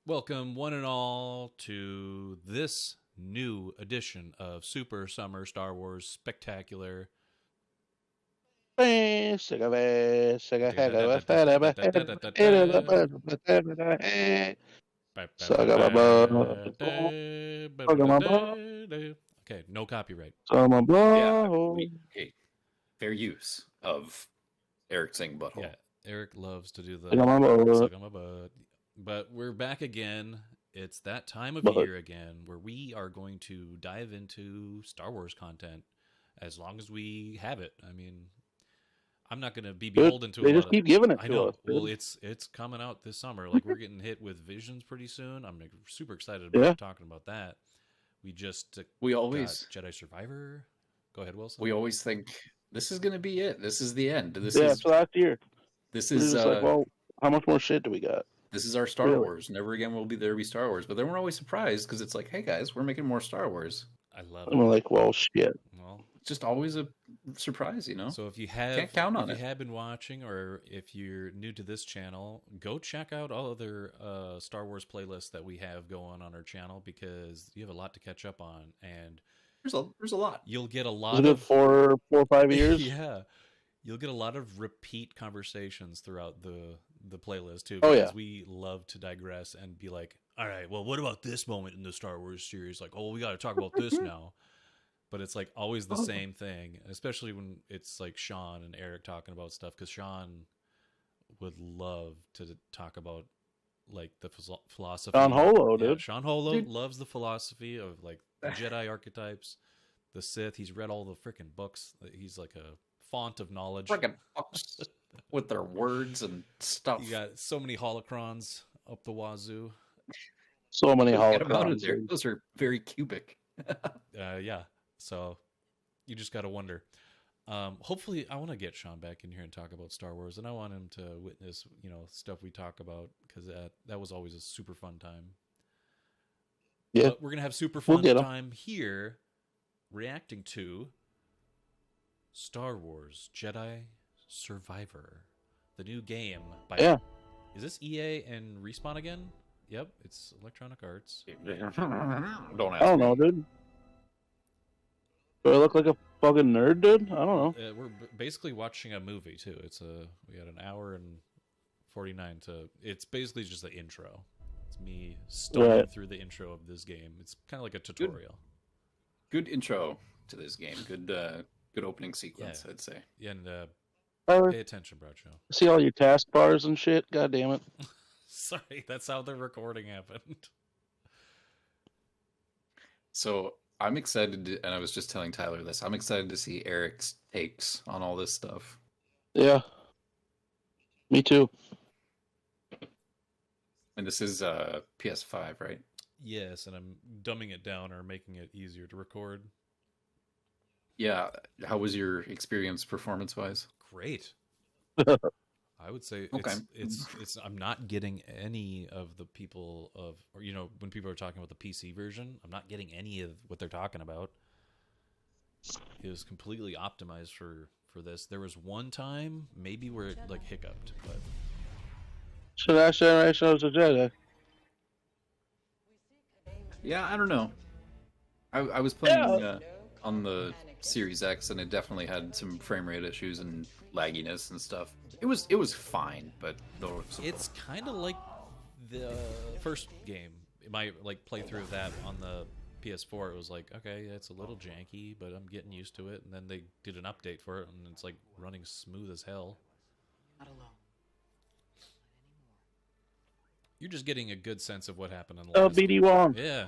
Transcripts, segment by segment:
Welcome, one and all, to this new edition of Super Summer Star Wars Spectacular. Okay, no copyright. Yeah, okay. Fair use of Eric saying butthole. Yeah, Eric loves to do the suck on my butt. But we're back again. It's that time of year again where we are going to dive into Star Wars content as long as we have it. I mean, I'm not going to be beholden to they just keep giving it I to know. us. Well, it's coming out this summer. Like, we're getting hit with Visions pretty soon. I'm super excited about talking about that. We always got JediSurvivor. Go ahead, Wilson. We always think this is going to be it. This is the end. It's last year. This is like, well, how much more shit do we got? This is our Star Wars. Never again will there be Star Wars. But then we're always surprised because it's like, hey guys, we're making more Star Wars. I love it. And we're like, well, shit. Well, it's just always a surprise, you know. So if you have can't count on if you have been watching, or if you're new to this channel, go check out all other Star Wars playlists that we have going on our channel, because you have a lot to catch up on, and there's a lot. You'll get a lot of good 4 or 5 years. Yeah, you'll get a lot of repeat conversations throughout the playlist too, because we love to digress and be like, all right, well, what about this moment in the Star Wars series? Like, oh, we got to talk about this now. But it's like always the same thing, especially when it's like Sean and Eric talking about stuff, because Sean would love to talk about like the philosophy. Sean Holo, dude. Sean Holo loves the philosophy of like the Jedi archetypes, the Sith. He's read all the freaking books. He's like a font of knowledge. Freaking books with their words and stuff. You got so many holocrons up the wazoo. So many holocrons. Those are very cubic. Yeah. So you just got to wonder. Hopefully, I want to get Sean back in here and talk about Star Wars, and I want him to witness, stuff we talk about, because that was always a super fun time. Yeah, but we're gonna have super fun time here, reacting to Star Wars Jedi Survivor, the new game by. Yeah. Is this EA and Respawn again? Yep, it's Electronic Arts. Don't ask. I don't know, dude. Do I look like a fucking nerd, dude? I don't know. We're basically watching a movie too. We had an hour and 49 to. It's basically just the intro. It's me stumbling through the intro of this game. It's kind of like a tutorial. Good intro to this game. Good opening sequence, I'd say. Yeah, and pay attention, Bradshaw. See all your taskbars and shit. God damn it. Sorry, that's how the recording happened. So I'm excited, and I was just telling Tyler this. I'm excited to see Eric's takes on all this stuff. Yeah, me too. And this is PS5, right? Yes, and I'm dumbing it down or making it easier to record. Yeah, how was your experience performance-wise? Great. I would say it's I'm not getting any of the people of, or when people are talking about the PC version, I'm not getting any of what they're talking about. It was completely optimized for this. There was one time maybe where it like hiccuped, but So that generation was a Jedi. Yeah, I don't know. I was playing on the Series X, and it definitely had some frame rate issues and lagginess and stuff. It was fine, but it's kind of like the first game. My playthrough of that on the PS4, it was like, okay, it's a little janky, but I'm getting used to it. And then they did an update for it, and it's like running smooth as hell. Not alone. You're just getting a good sense of what happened in the last BD Wong. Yeah.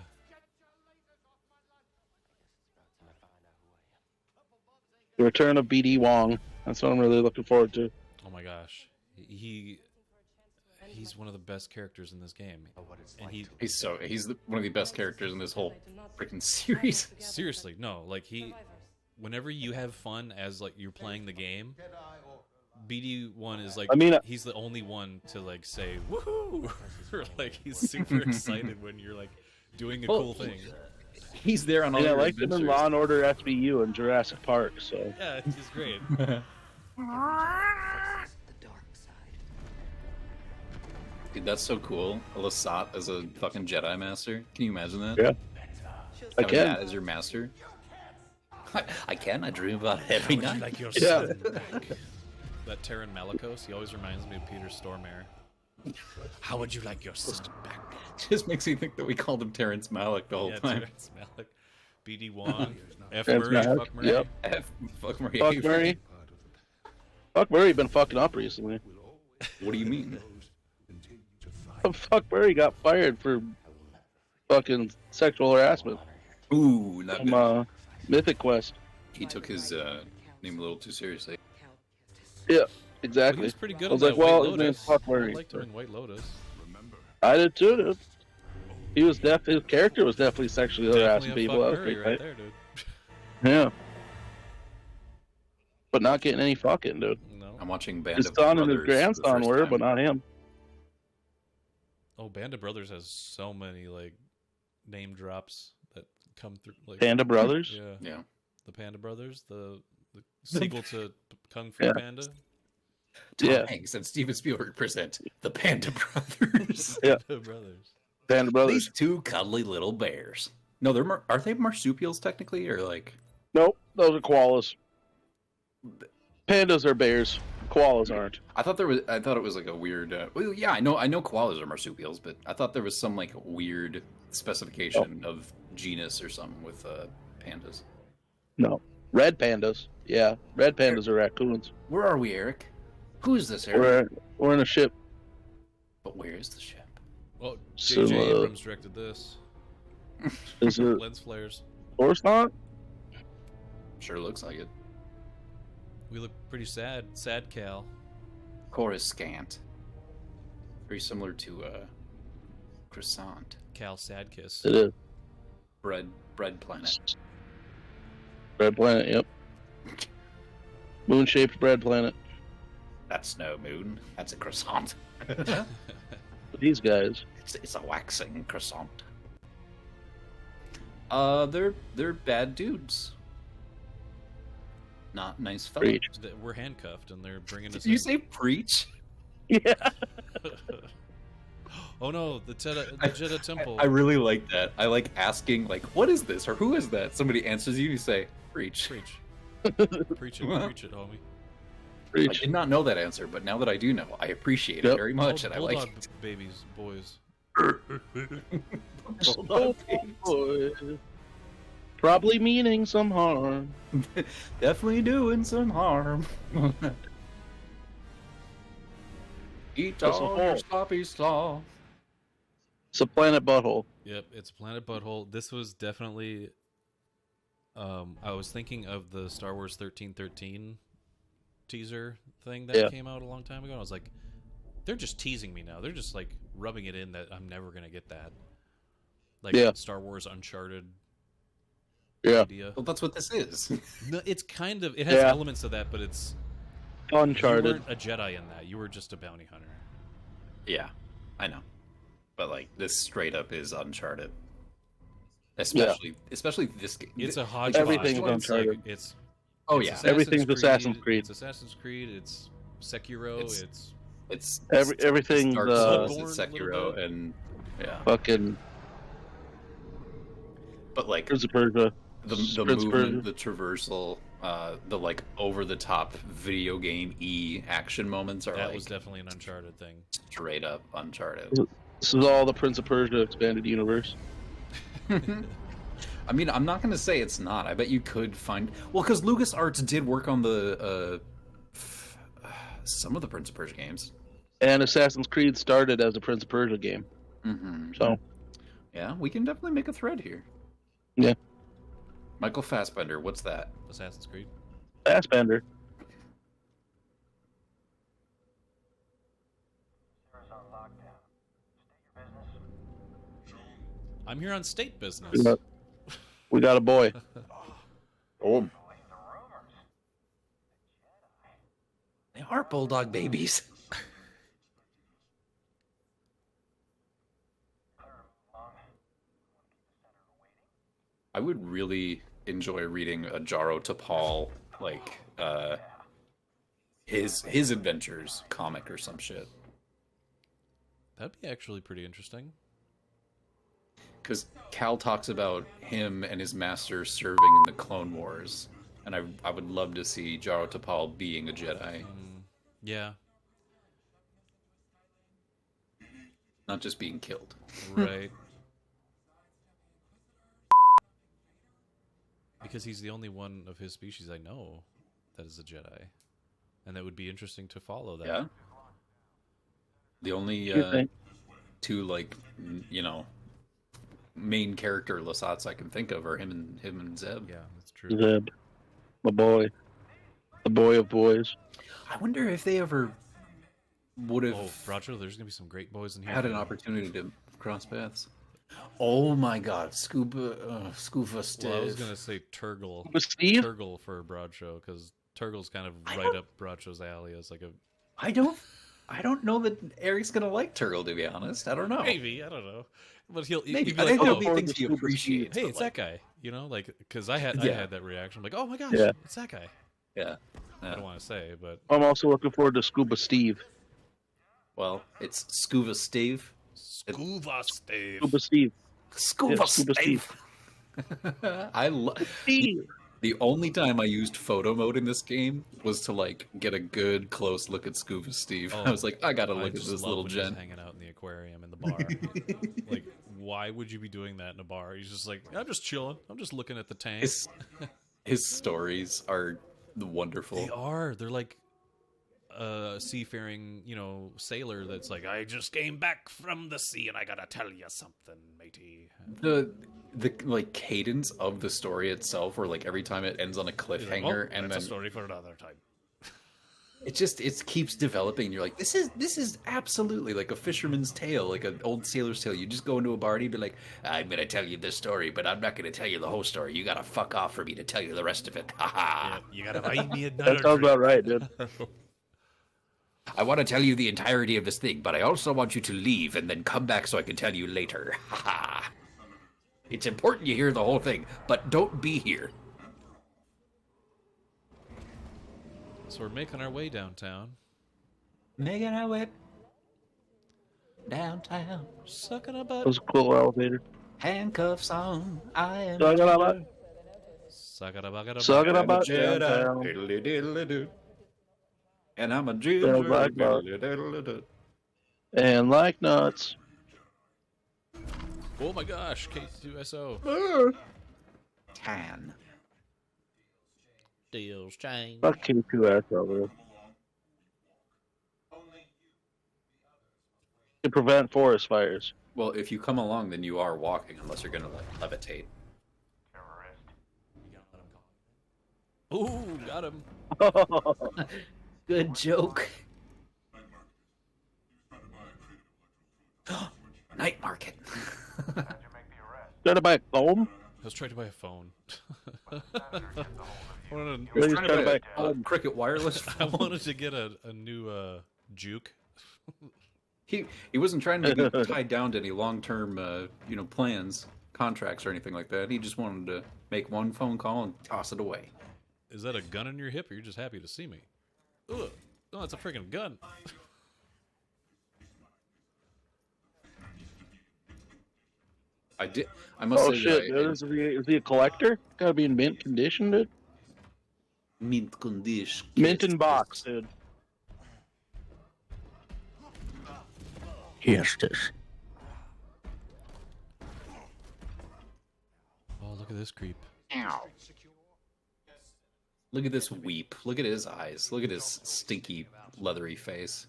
The return of BD Wong. That's what I'm really looking forward to. Oh my gosh, he's one of the best characters in this game, and he's one of the best characters in this whole freaking series. Seriously, no, whenever you have fun as you're playing the game, BD1 is he's the only one to say woohoo, or he's super excited when you're doing a cool thing. He's there on all the adventures. Him in Law and Order SVU and Jurassic Park. So yeah, it's great. The dark side. Dude, that's so cool. A Lasat as a fucking Jedi master. Can you imagine that? Yeah. I Having can. that as your master. I can. I dream about it every night. Like your Yeah. son back. That Terran Malicos, he always reminds me of Peter Stormare. How would you like your son back? Just makes me think that we called him Terrence Malick the whole time. Terrence Malick. BD Wong. F. Terrence Murray. Malick, Fuck Murray. yep. Fuck Murray. Fuck Murray. Fuck Murray been fucking up recently. What do you mean? Fuck Murray got fired for fucking sexual harassment Ooh, not from bad. Mythic Quest. He took his name a little too seriously. Yeah, But he exactly. was pretty good I was on like, that well, White his name's Lotus. Fuck I Murray. liked him in White Lotus. I did too, dude. He was his character was definitely sexually harassing Definitely a people. Fuck That was Murray pretty right tight. there, dude. Yeah. But not getting any fucking, dude. No. I'm watching Band His of son and his Brothers for the grandson first were, time. but not him. Oh, Band of Brothers has so many like name drops that come through. Like, Panda Brothers. Yeah. Yeah. The Panda Brothers, the sequel to Kung Fu Yeah. Panda. Tom Yeah. Hanks and Steven Spielberg present the Panda Brothers. Yeah. The brothers. Panda Brothers. These two cuddly little bears. No, they're are they marsupials technically, or like? Nope, those are koalas. Pandas are bears. Koalas aren't. I thought it was like a weird. Well, yeah, I know koalas are marsupials, but I thought there was some like weird specification of genus or something with pandas. No. Red pandas. Yeah, red pandas are raccoons. Where are we, Eric? Who is this, Eric? We're in a ship. But where is the ship? Well, So, J.J. Abrams directed this. Is it Lens flares. Coruscant? Sure looks like it. We look pretty sad. Sad Cal. Coruscant. Very similar to croissant. Cal Sad Kiss. It is. Bread planet. Red planet, yep. Moon-shaped bread planet. That's no moon. That's a croissant. These guys. It's a waxing croissant. They're bad dudes. Not nice fellas. Preach. We're handcuffed and they're bringing us Did you in. say preach? Yeah. Oh no, the Jedi Temple. I really like that. I like asking, like, what is this or who is that? Somebody answers you, you say, preach. Preach. Preach it, homie. I Preach. did not know that answer, but now that I do know, I appreciate it Yep. very much, and I like Bulldog it. babies, boys. Oh, boy. Probably meaning some harm. Definitely doing some harm. Eat That's a all your hole. sloppy slaw. It's a planet butthole. Yep, it's Planet Butthole. This was definitely. I was thinking of the Star Wars 1313 teaser thing that Yeah. came out a long time ago. I was like, they're just teasing me now. They're just like rubbing it in that I'm never gonna get that. Like Yeah. Star Wars Uncharted Yeah. idea. Well, that's what this is. No, it's kind of. It has Yeah. elements of that, but it's. Uncharted. You weren't a Jedi in that. You were just a bounty hunter. Yeah, I know. But like this straight up is Uncharted. Especially this game. It's a hodgepodge. Everything's It's like- Uncharted. it's Oh it's yeah. Assassin's Everything's Assassin's Creed. It's Assassin's Creed. It's Sekiro. It's It's Everything's Dark Souls, Bloodborne it's a little Sekiro, bit. and yeah. fucking But like Prince of Persia. the Prince of movement, Persia. the traversal, the like over the top video game action moments are that like was definitely an Uncharted thing. straight up Uncharted. This is all the Prince of Persia expanded universe. I mean, I'm not gonna say it's not. I bet you could find because LucasArts did work on the some of the Prince of Persia games. And Assassin's Creed started as a Prince of Persia game. Mm-hmm. So, Yeah, we can definitely make a thread here. yeah. Michael Fassbender, what's that? Assassin's Creed. Fassbender. I'm here on state business. We got a boy. Oh. They are bulldog babies. I would really enjoy reading a Jaro Tapal, like, his adventures comic or some shit. That'd be actually pretty interesting. Because Cal talks about him and his master serving in the Clone Wars, and I would love to see Jaro Tapal being a Jedi. Yeah. Not just being killed. Right. Because he's the only one of his species I know that is a Jedi. And that would be interesting to follow that. Yeah. The only two, like, main character Lasats I can think of are him and Zeb. Yeah, that's true. Zeb. My boy. The boy of boys. I wonder if they ever would have... Oh, Roger, there's going to be some great boys in here. Had an opportunity to cross paths. Oh my god, Scuba Steve. Well, I was going to say Turgle. Steve? Turgle for Broadshow, because Turgle's kind of right up Broadshow's alley as like a... I don't know that Eric's gonna like Turgle, to be honest. I don't know. Maybe, I don't know. But he'll Maybe. be I like, think oh, there'll be things he appreciates. hey, it's that guy. You know, like, because I had that reaction. I'm like, oh my gosh, it's that guy. Yeah. I don't want to say, but... I'm also looking forward to Scuba Steve. Well, it's Scuba Steve. Scuba Steve. Scuba Steve. Scuba Steve. I love... The only time I used photo mode in this game was to, like, get a good close look at Scuba Steve. I was like, I gotta look at this little gent. Hanging out in the aquarium in the bar. Like, why would you be doing that in a bar? He's just like, I'm just chilling. I'm just looking at the tank. His stories are wonderful. They are. They're like a seafaring, sailor that's like, I just came back from the sea and I gotta tell you something, matey. The like cadence of the story itself, where like every time it ends on a cliffhanger, and that's then a story for another time. It keeps developing. You're like, this is absolutely like a fisherman's tale, like an old sailor's tale. You just go into a bar and you'd be like, I'm gonna tell you this story, but I'm not gonna tell you the whole story. You gotta fuck off for me to tell you the rest of it. Ha ha. You gotta buy me another. That sounds about right, dude. I want to tell you the entirety of this thing, but I also want you to leave and then come back so I can tell you later. Ha ha. It's important you hear the whole thing, but don't be here. So we're making our way downtown. Making our way downtown. Sucking a butt. That was a cool elevator. Handcuffs on. I am Sucking a butt. Sucking a bucket. Sucking a butt. Jedi. And I'm a Jedi. And like nuts. Oh my gosh, K2SO. Tan. Deals change. Fuck K2S over. To prevent forest fires. Well, if you come along, then you are walking, unless you're gonna like levitate. Ooh, got him. Good joke. Night market. Trying to buy a phone? I was trying to buy a phone. I Trying to buy a Cricket wireless phone. I wanted to get a new juke. He wasn't trying to be tied down to any long-term plans, contracts, or anything like that. He just wanted to make one phone call and toss it away. Is that a gun in your hip, or you're just happy to see me? Ugh. Oh, it's a freaking gun. I must say. Oh shit, dude. Is he a collector? Gotta be in mint condition, dude. Mint condition. Mint in box, dude. Yes, this. Oh, look at this creep. Ow. Look at this weep. Look at his eyes. Look at his stinky, leathery face.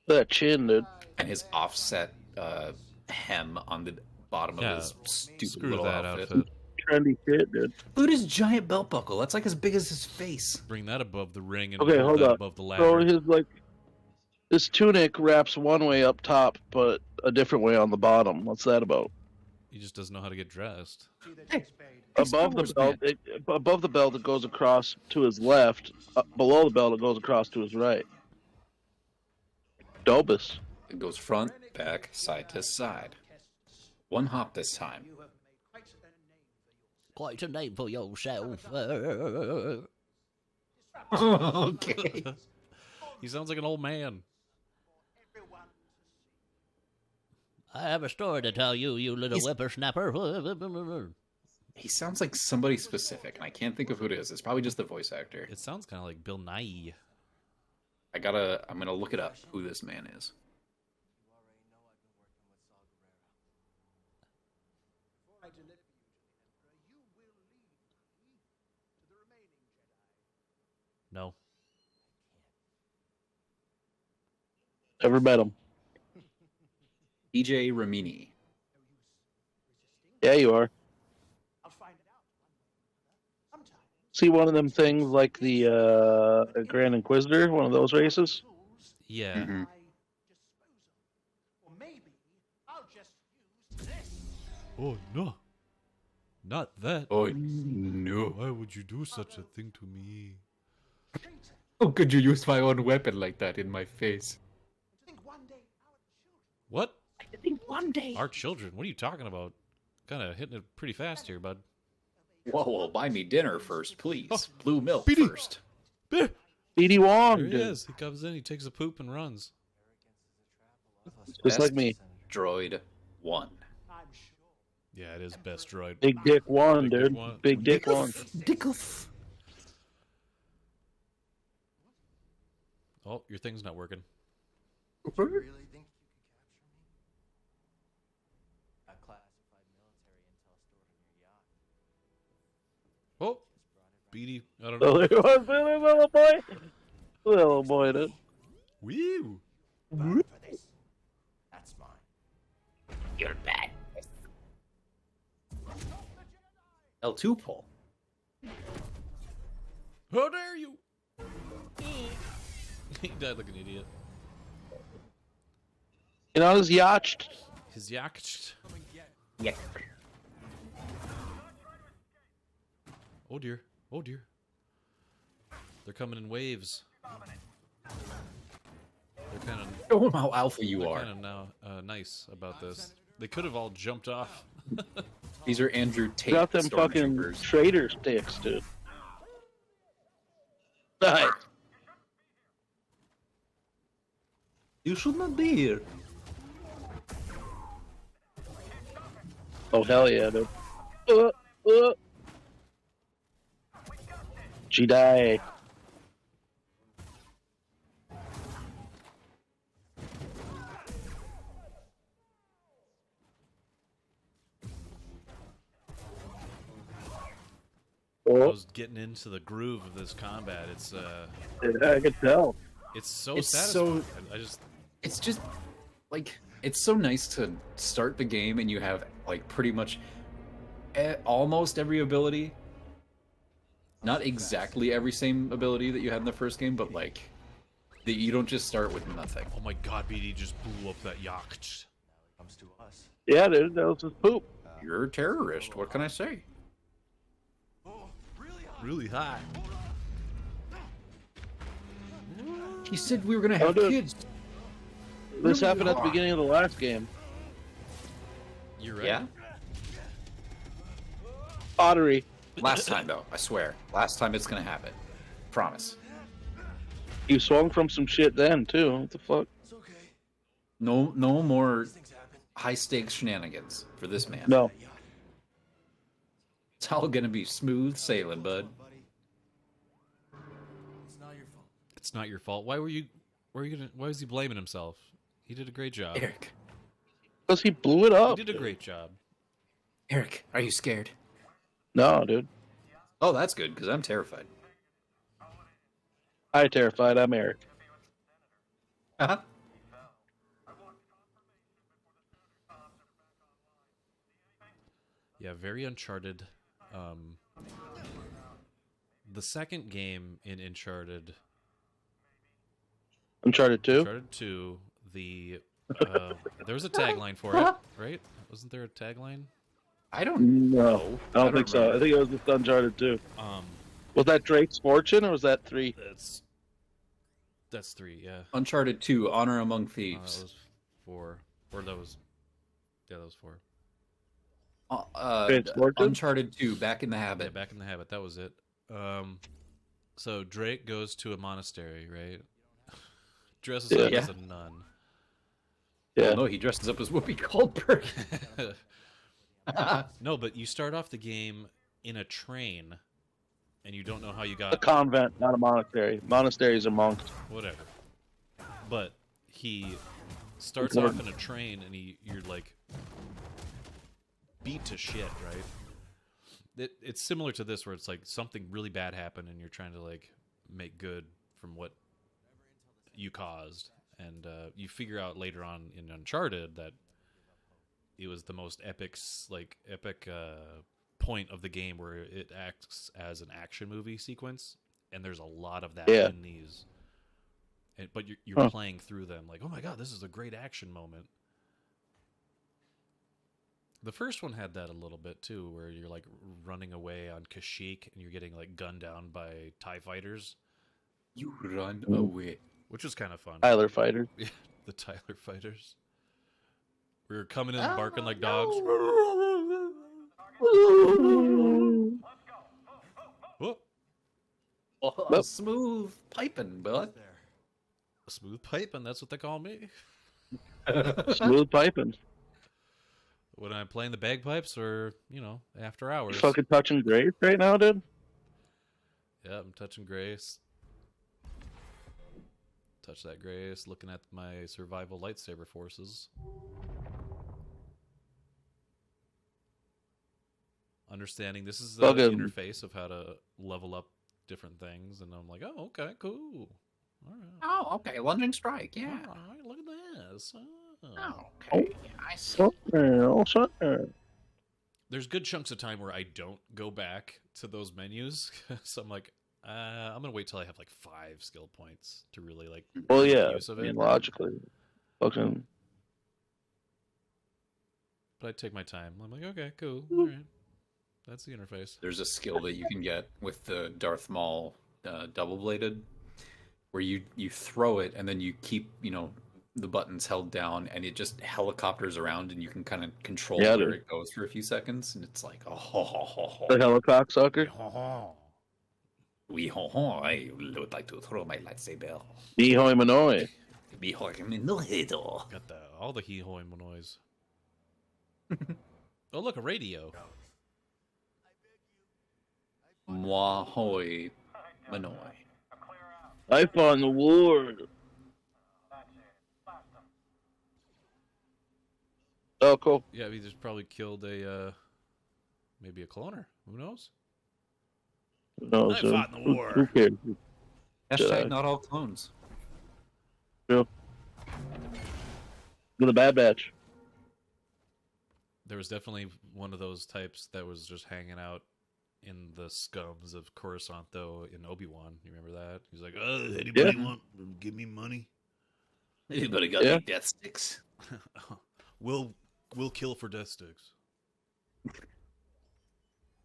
That chin, dude. And his offset hem on the bottom of his stupid little outfit. Trendy shit, dude. Look at his giant belt buckle. That's like as big as his face. Bring that above the ring and hold that up. above the ladder. So his tunic wraps one way up top, but a different way on the bottom. What's that about? He just doesn't know how to get dressed. Hey, above the belt, it goes across to his left. Below the belt, it goes across to his right. Dobus. It goes front, back, side to side. One hop this time. Quite a name for yourself. Okay. He sounds like an old man. I have a story to tell you, you little whippersnapper. He sounds like somebody specific, and I can't think of who it is. It's probably just the voice actor. It sounds kind of like Bill Nye. I'm gonna look it up, who this man is. No. Ever met him? DJ Ramini. Yeah, you are. See one of them things like the Grand Inquisitor, one of those races? Yeah. Mm-hmm. Oh, no. Not that. Oh, no. Why would you do such a thing to me? How could you use my own weapon like that in my face? What? I think one day. Our children? What are you talking about? Kind of hitting it pretty fast here, bud. Whoa, buy me dinner first, please. Oh, blue milk Petey. first. Speedy Wong, There he dude. is. He comes in, he takes a poop and runs. Just like me. Droid 1. Yeah, it is best droid. Big Dick One, Big Dick dude. One. Big Dick One. Oh, your thing's not working. Really think you could capture me? A classified military intel stored on your yacht. Oh, Beatty. I don't So know. there was a little boy. Little boy, dude. Woo! For this. That's mine. You're bad. L2 pull. How dare you? He died like an idiot. You know, his yacht. His yacht. Yeah. Oh dear. Oh dear. They're coming in waves. They're kind of. Show him how alpha you are. Kind of now nice about this. They could have all jumped off. These are Andrew Tate. Got them fucking stormtroopers. traitor sticks, dude. Nice. You should not be here. Oh, hell yeah, dude. Jedi. I Oh, was getting into the groove of this combat. It's yeah, I could tell. it's so It's satisfying. I just It's just like it's so nice to start the game and you have like pretty much almost every ability. Not exactly every same ability that you had in the first game, but like that you don't just start with nothing. oh my god, BD just blew up that yacht. Comes to us. Yeah, dude, that was his poop. You're a terrorist. What can I say? Really high. He said we were gonna have dude. kids. This happened at the beginning of the last game. You're right. Yeah. Pottery. Last time though, I swear. Last time it's gonna happen. Promise. You swung from some shit then, too. What the fuck? It's okay. No more These things happen. high stakes shenanigans for this man. No. It's all gonna be smooth sailing, bud. Buddy. It's not your fault. It's not your fault. Why was he blaming himself? He did a great job. Eric. Because he blew it He up. did a great job. Eric, are you scared? No, dude. Oh, that's good, because I'm terrified. I terrified. I'm Eric. Uh-huh. Yeah, very Uncharted. The second game in Uncharted, Uncharted 2? Uncharted 2, there was a tagline for it, right? Wasn't there a tagline? I don't No. I don't think so. remember. I think it was just Uncharted 2. Um, Was that Drake's Fortune or was that 3? that's 3, yeah. Uncharted 2, Honor Among That Thieves. was 4. Or that was 4. Drake's Fortune? Uncharted 2, Back in the Yeah, Habit. Back in the Habit, that was it. So Drake goes to a monastery, right? Dresses up Yeah. as a nun. Yeah. Oh, no, he dresses up as Whoopi Goldberg. No, but you start off the game in a train, and you don't know how you A got convent, not a monastery. Monasteries are monks. whatever. But he starts off in a train, and you're like beat to shit, right? It's similar to this, where it's like something really bad happened, and you're trying to like make good from what you caused, and you figure out later on in Uncharted that it was the most epic point of the game, where it acts as an action movie sequence, and there's a lot of that in these. But you're playing through them like, oh my god, this is a great action moment. The first one had that a little bit too, where you're like running away on Kashyyyk and you're getting like gunned down by TIE fighters. You run away. Which was kind of fun. Tyler fighters. Yeah, the Tyler fighters. We were coming in barking like dogs. Whoop. Oh, smooth piping, bud. Smooth piping, that's what they call me. Smooth piping. When I'm playing the bagpipes or, after hours. You fucking touching Grace right now, dude? Yeah, I'm touching Grace. Touch that Grace, looking at my survival lightsaber forces. Understanding this is the interface of how to level up different things, and I'm like, oh, okay, cool. All right. Oh, okay, London Strike, yeah. All right, look at this. Oh, okay, I see. There's good chunks of time where I don't go back to those menus, so I'm like, I'm gonna wait till I have like 5 skill points to really like. Well, make yeah, use of I mean, it. logically, fucking. But I take my time. I'm like, okay, cool, all right. That's the interface. There's a skill that you can get with the Darth Maul double-bladed, where you throw it and then you keep, the buttons held down, and it just helicopters around, and you can kind of control where it goes for a few seconds, and it's like, The helicock sucker? I would like to throw my lightsaber. Hoi Manoi. Got all the hee-hoy noise. Oh, look, a radio. Moi hoi manoi. I found the ward. Oh, cool. Yeah, he just probably killed maybe a cloner. Who knows? No, I fought in the war. Who cares? Hashtag not all clones. True. With a Bad Batch. There was definitely one of those types that was just hanging out in the scums of Coruscant, though, in Obi-Wan. You remember that? He's like, oh, anybody want to give me money? Anybody got any death sticks? We'll kill for death sticks.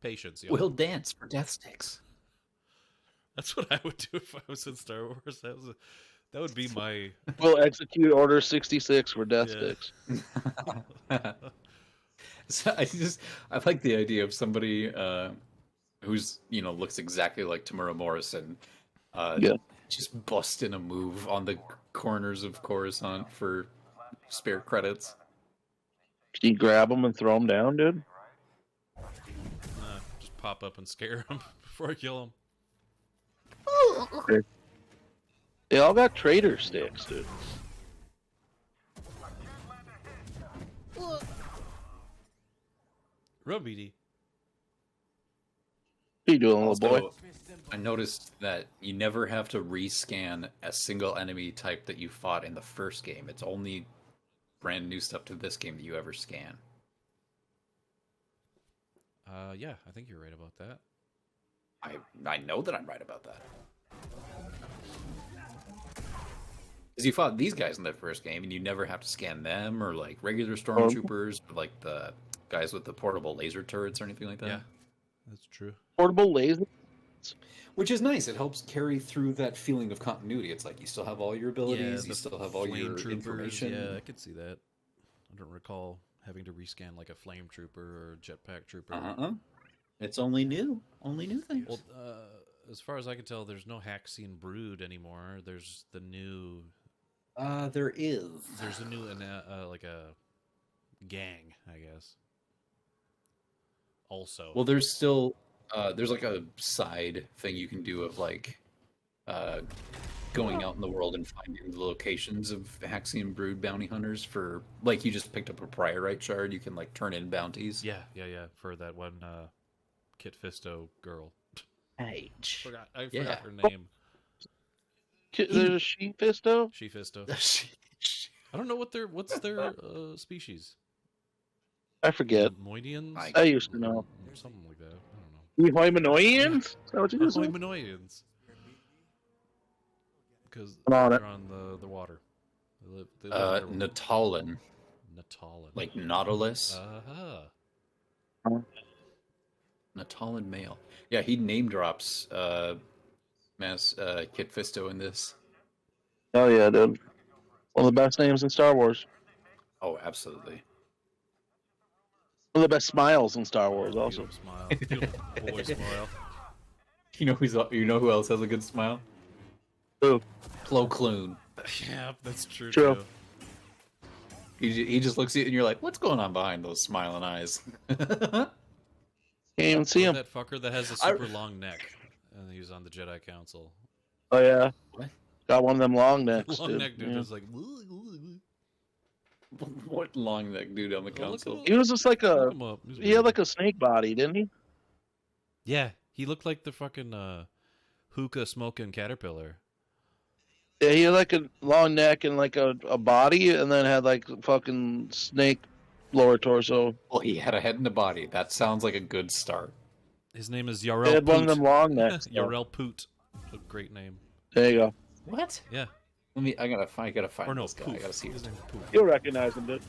Patience, yo. We'll dance for death sticks. That's what I would do if I was in Star Wars. That would be my... We'll execute Order 66 for death sticks. So I like the idea of somebody who's looks exactly like Tamura Morrison, just busting a move on the corners of Coruscant for spare credits. Can you grab them and throw them down, dude? Just pop up and scare him before I kill him. They all got traitor sticks, dude. Robidi. What you doing, little boy? I noticed that you never have to rescan a single enemy type that you fought in the first game. It's only brand new stuff to this game that you ever scan. Yeah, I think you're right about that. I know that I'm right about that. Because you fought these guys in the first game, and you never have to scan them, or like regular stormtroopers, or like the guys with the portable laser turrets or anything like that. Yeah, that's true. Portable laser? Which is nice. It helps carry through that feeling of continuity. It's like you still have all your abilities, you still have all your information. Yeah, I could see that. I don't recall having to rescan like a flame trooper or a jetpack trooper. It's only new things. Well, as far as I can tell, there's no Haxian Brood anymore. There's the new There is. There's a new like a gang, I guess. Also, Well, there's still there's like a side thing you can do of like going out in the world and finding the locations of Haxian Brood bounty hunters for like you just picked up a priorite shard, you can like turn in bounties. yeah, for that one Kit Fisto girl. I forgot her name. There's a she Fisto? She Fisto. I don't know what's their species. I forget. Moidians? I used to know. Something like that. I The Hoimanoians? Is that what you just said? Hoimanoians. Because I'm on they're it. on the water. They live underwater. Natalin. Natalin. Like Nautilus. Natalin male. Yeah, he name drops Kit Fisto in this. Oh yeah, dude. One of the best names in Star Wars. Oh, absolutely. One of the best smiles in Star Wars, also. Beautiful smile. Beautiful boy smile. You know who else has a good smile? Who? Plo Koon. Yeah, that's true. True. Too. He just looks at you and you're like, what's going on behind those smiling eyes? Can't even see him. That fucker that has a super long neck, and he was on the Jedi Council. Oh yeah. What? Got one of them long necks, Long dude. neck dude Yeah. is like. What long neck dude on the council? He was just like Look a. him up. He's He weird. had like a snake body, didn't he? Yeah, he looked like the fucking hookah smoking caterpillar. Yeah, he had like a long neck and like a body, and then had like fucking snake lower torso. Well, he had a head and a body. That sounds like a good start. His name is He Yarel had one of them Poot. long necks. though. Yarel Poot. A great name. There you go. What? Yeah. I gotta find Or no, this guy. Poof. I gotta see. His name's Poot. You'll recognize him, dude.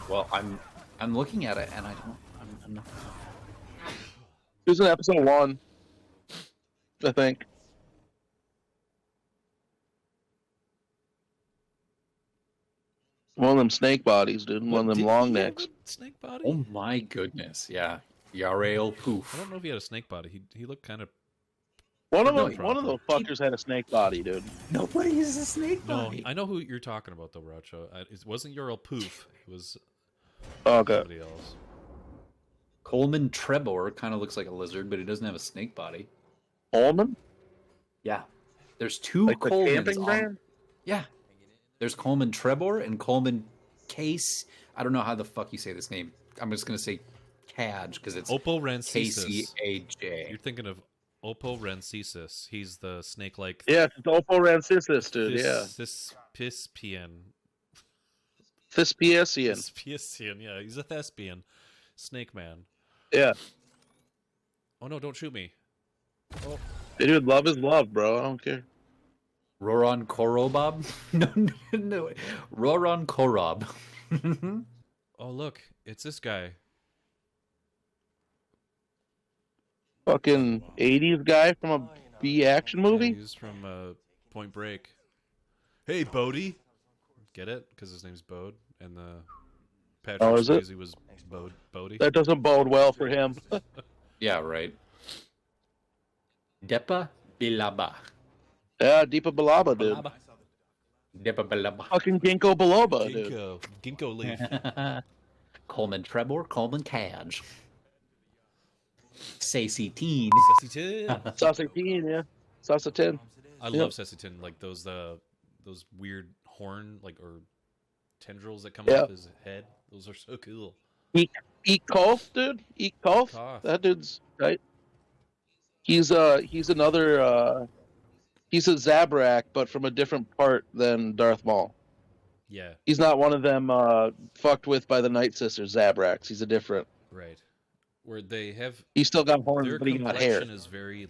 Well, I'm looking at it and I'm not. He was in episode 1, I think. One of them snake bodies, dude. One of them long necks. Snake body? Oh my goodness! Yeah, Yarel Poof. I don't know if he had a snake body. He looked kind of. One of No, them, one of those fuckers had a snake body, dude. Nobody uses a snake No, body. I know who you're talking about though, Racho. It wasn't Yarel Poof. It was Okay. somebody else. Coleman Trebor kind of looks like a lizard, but he doesn't have a snake body. Coleman? Yeah, there's two Like the Colemans camping on- brand? Yeah, there's Coleman Trebor and Coleman Case. I don't know how the fuck you say this name. I'm just gonna say Caj because it's Oppo Rencesis. KCAJ. You're thinking of Oppo Rencesis. He's the snake-like. Yeah, it's Oppo Rancissus, dude. Yeah. Thespian. Thespian. Thespian. Yeah, he's a thespian. Snake man. Yeah. Oh no! Don't shoot me. Oh. Dude, love is love, bro. I don't care. Roron Korobob? No. Roron Korob. Oh look! It's this guy. Fucking 80s guy from a B action Yeah, movie? he's from Point Break. Hey, Bodie. Get it? Because his name's Bode, and the Patrick Oh, is it? Swayze was Bodie. That doesn't bode well for him. Yeah, right. Depa Bilaba. Yeah, Deepa Balaba, dude. Depa Bilaba. Fucking Ginkgo Biloba, dude. Ginkgo leaf. Coleman Trebor, Coleman Caj. Sassy Teen. Sasatin, yeah. Sasatin. I love Sessitin, like those weird horn or tendrils that come off his head. Those are so cool. Eat Koth, dude. Eat Koth. Koth. That dude's right. He's another he's a Zabrak, but from a different part than Darth Maul. Yeah, He's not one of them fucked with by the Night Sisters Zabraks. He's a different. right. Where they have He's still got horns, their but he got hair. complexion is very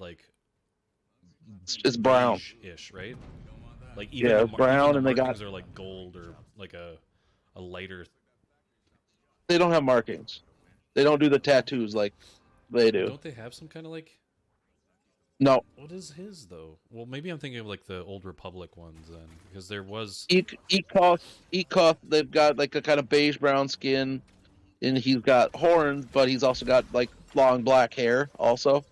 It's brown. ish, right? Like Yeah, the it's brown, even and the they got- markings are like gold or like a lighter. They don't have markings. They don't do the tattoos like they do. Don't they have some kind of No. What is his though? Well, maybe I'm thinking of the Old Republic ones then, because there was. Eat Koth, they've got like a kind of beige brown skin, and he's got horns, but he's also got like long black hair. Also,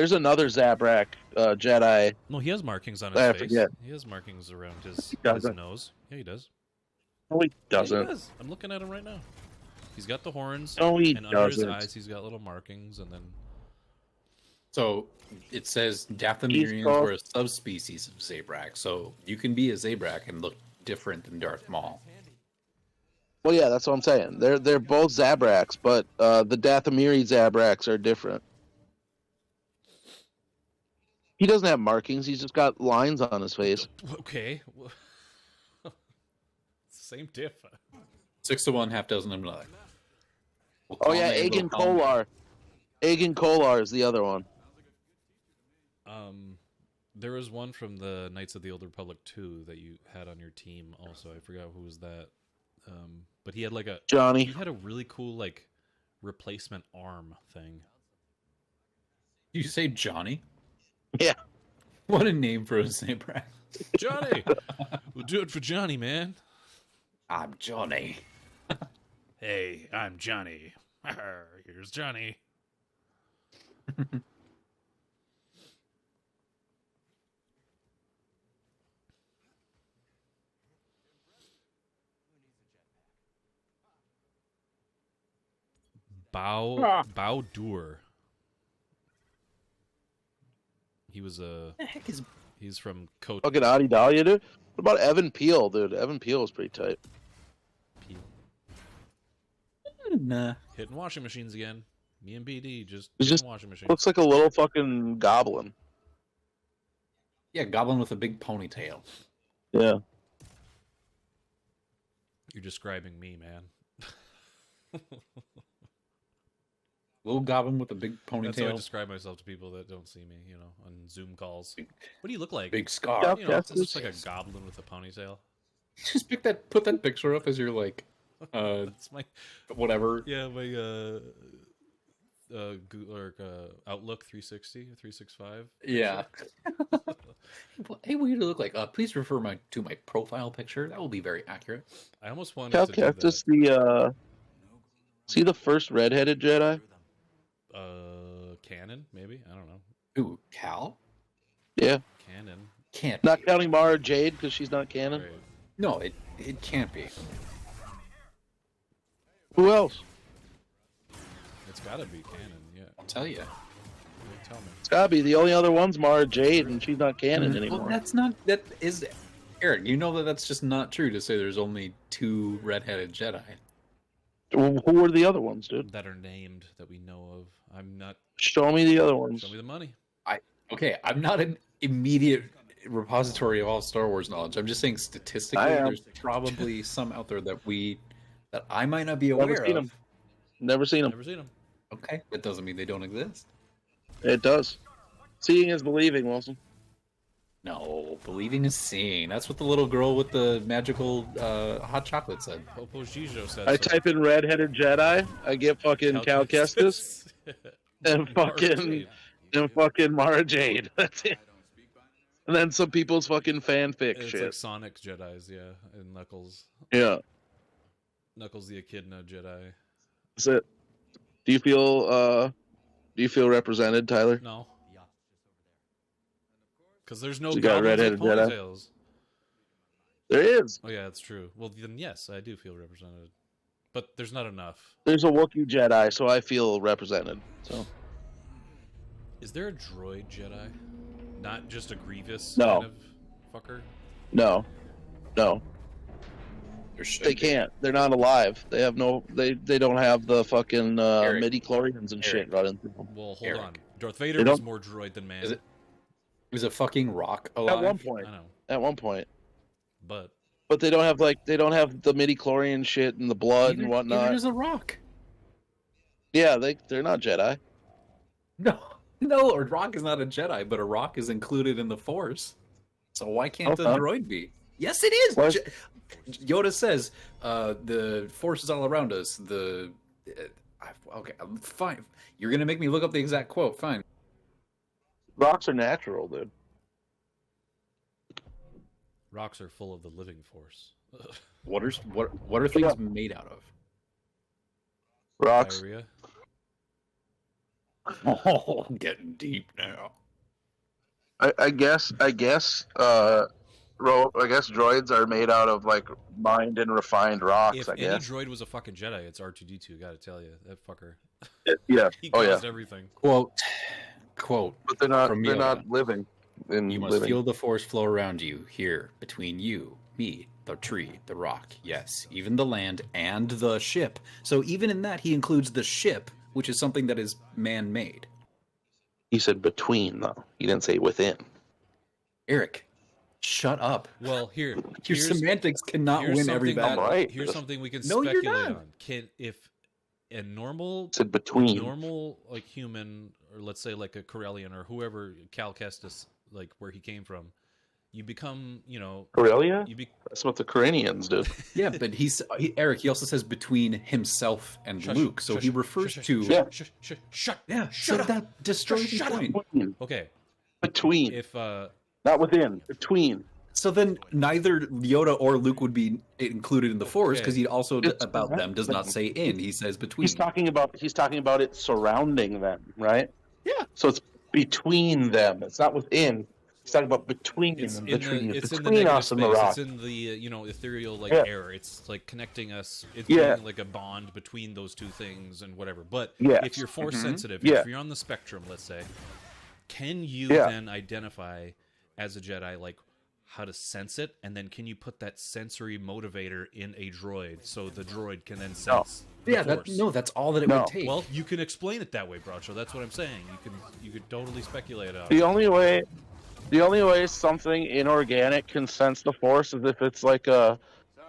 There's another Zabrak Jedi. No, he has markings on his I face. forget. He has markings around his doesn't. nose. Yeah, he does. No, he Yeah, doesn't. he does. I'm looking at him right now. He's got the horns. No, he and under his doesn't. eyes, he's got little markings, and then So it says He's Dathomirians called- were a subspecies of Zabrak. So you can be a Zabrak and look different than Darth Maul. Well, yeah, that's what I'm saying. They're both Zabraks, but the Dathomiri Zabraks are different. He doesn't have markings. He's just got lines on his face. okay, same diff. 6 to 1, half dozen of another. We'll Oh call yeah, him a Aegon little calm. Kolar. Aegon Kolar is the other one. There was one from the Knights of the Old Republic 2 that you had on your team. Also, I forgot who was that. But he had like a Johnny. He had a really cool like replacement arm thing. Did you say Johnny? Yeah. What a name for a Zabrak. Johnny, we'll do it for Johnny, man. I'm Johnny. Hey, I'm Johnny. Here's Johnny. Bao Dur. He was a. The heck is He's from Coat. Fucking Adi Dahlia, dude. What about Evan Peel, dude? Evan Peel is pretty tight. Nah. Hitting washing machines again. Me and BD just He's hitting just washing machines. looks like a little fucking goblin. Yeah, goblin with a big ponytail. Yeah. You're describing me, man. Little goblin with a big That's how I ponytail. describe myself to people that don't see me, you know, on Zoom calls. What do you look like? Big scar. Yeah. You know, it's Yes, just like a goblin with a ponytail. Just put that picture up as your like That's my whatever. yeah, my Outlook 360 or 365. Yeah. Hey, what do you look like? Please refer to my profile picture. That will be very accurate. I almost wanted Cal to do that. Kestis, the see the first redheaded Jedi? Canon, maybe? I don't know. Ooh, Cal? Yeah. Canon. Can't Not be. counting Mara Jade because she's not canon. Right. No, it can't be. Who else? It's gotta be canon, yeah. I'll tell you. Tell me. It's gotta be. The only other one's Mara Jade, and she's not canon anymore. Well, that is Eric, you know that's just not true to say there's only 2 redheaded Jedi. Well, who are the other ones, dude? That are named that we know of. I'm not. Show me the other ones. Show me the money. Okay, I'm not an immediate repository of all Star Wars knowledge. I'm just saying statistically I am. there's probably some out there that I might not be aware Never seen of. them. Never seen them. Never seen him. Okay, that doesn't mean they don't exist. It does. Seeing is believing, Wilson. No, believing is seeing. That's what the little girl with the magical hot chocolate said. Popo Gijo said I so. type in redheaded Jedi, I get fucking Cal Kestis and fucking Mara Jade. That's it. And then some people's fucking fanfic It's shit. like Sonic Jedi's, yeah, and Knuckles. Yeah, Knuckles the Echidna Jedi. that's it. Do you feel represented, Tyler? No. Because there's no You got goblins with redheaded Jedi? ponytails. There is. Oh yeah, that's true. Well then yes, I do feel represented. But there's not enough. There's a Wookiee Jedi, so I feel represented. So Is there a droid Jedi? Not just a Grievous No. kind of fucker? no. There should They be. can't. They're not alive. They have no. They don't have the fucking Eric. midi chlorians and shit Eric. running through them. Well, hold Eric. on. Darth Vader They was don't- more droid than man. Is it? Was a fucking rock alive? At one point. I know. At one point. But But they don't have the midi chlorian shit and the blood and Neither whatnot. is a rock. Yeah, they're not Jedi. No, a rock is not a Jedi, but a rock is included in the Force. So why can't the Okay. droid be? Yes, it is. Why- Yoda says, "The Force is all around us." Okay, fine. You're gonna make me look up the exact quote. Fine. Rocks are natural, dude. rocks are full of the living force. What are things made out of? Rocks. Diarrhea. Oh, getting deep now. I guess droids are made out of like mined and refined rocks. If I any guess. droid was a fucking Jedi, it's R2D2. Gotta tell you, that fucker. Yeah. He Oh yeah. caused everything. Quote. But they're not. From They're Yoda. not living. You must feel the force flow around you, here, between you, me, the tree, the rock, yes, even the land, and the ship. So even in that, he includes the ship, which is something that is man-made. He said between, though. He didn't say within. Eric, shut up. Well, Your semantics cannot win every something battle. Right. Here's something we can No, you're speculate not. on. If a normal Said between. normal like human, or let's say like a Corellian or whoever, Cal Kestis, like where he came from, you become, Corellia? you be That's what the Corinians did. Yeah, but Eric, he also says between himself and Shush, Luke, so shush, he refers shush, to... shush, shut. Yeah, so up. that destroys the Shut up. point. Between. Okay, if Not within. Between. So then neither Yoda or Luke would be included in the Force, because he also, It's about them, does not say in, he says between. He's talking about it surrounding them, right? Yeah. So it's between them. It's not within. He's talking about between it's them. in Between, the it's in the between negative us and the space, rock. it's in the ethereal like Yeah. air. It's like connecting us. It's Yeah. being like a bond between those two things and whatever. But Yes. if you're force Mhm. sensitive, Yeah. if you're on the spectrum, let's say, can you Yeah. then identify as a Jedi like how to sense it, and then can you put that sensory motivator in a droid so the droid can then sense the Yeah, force? that's all that it No. would take. Well, you can explain it that way, Bracho. That's what I'm saying. You could totally speculate on it. The only way something inorganic can sense the Force is if it's like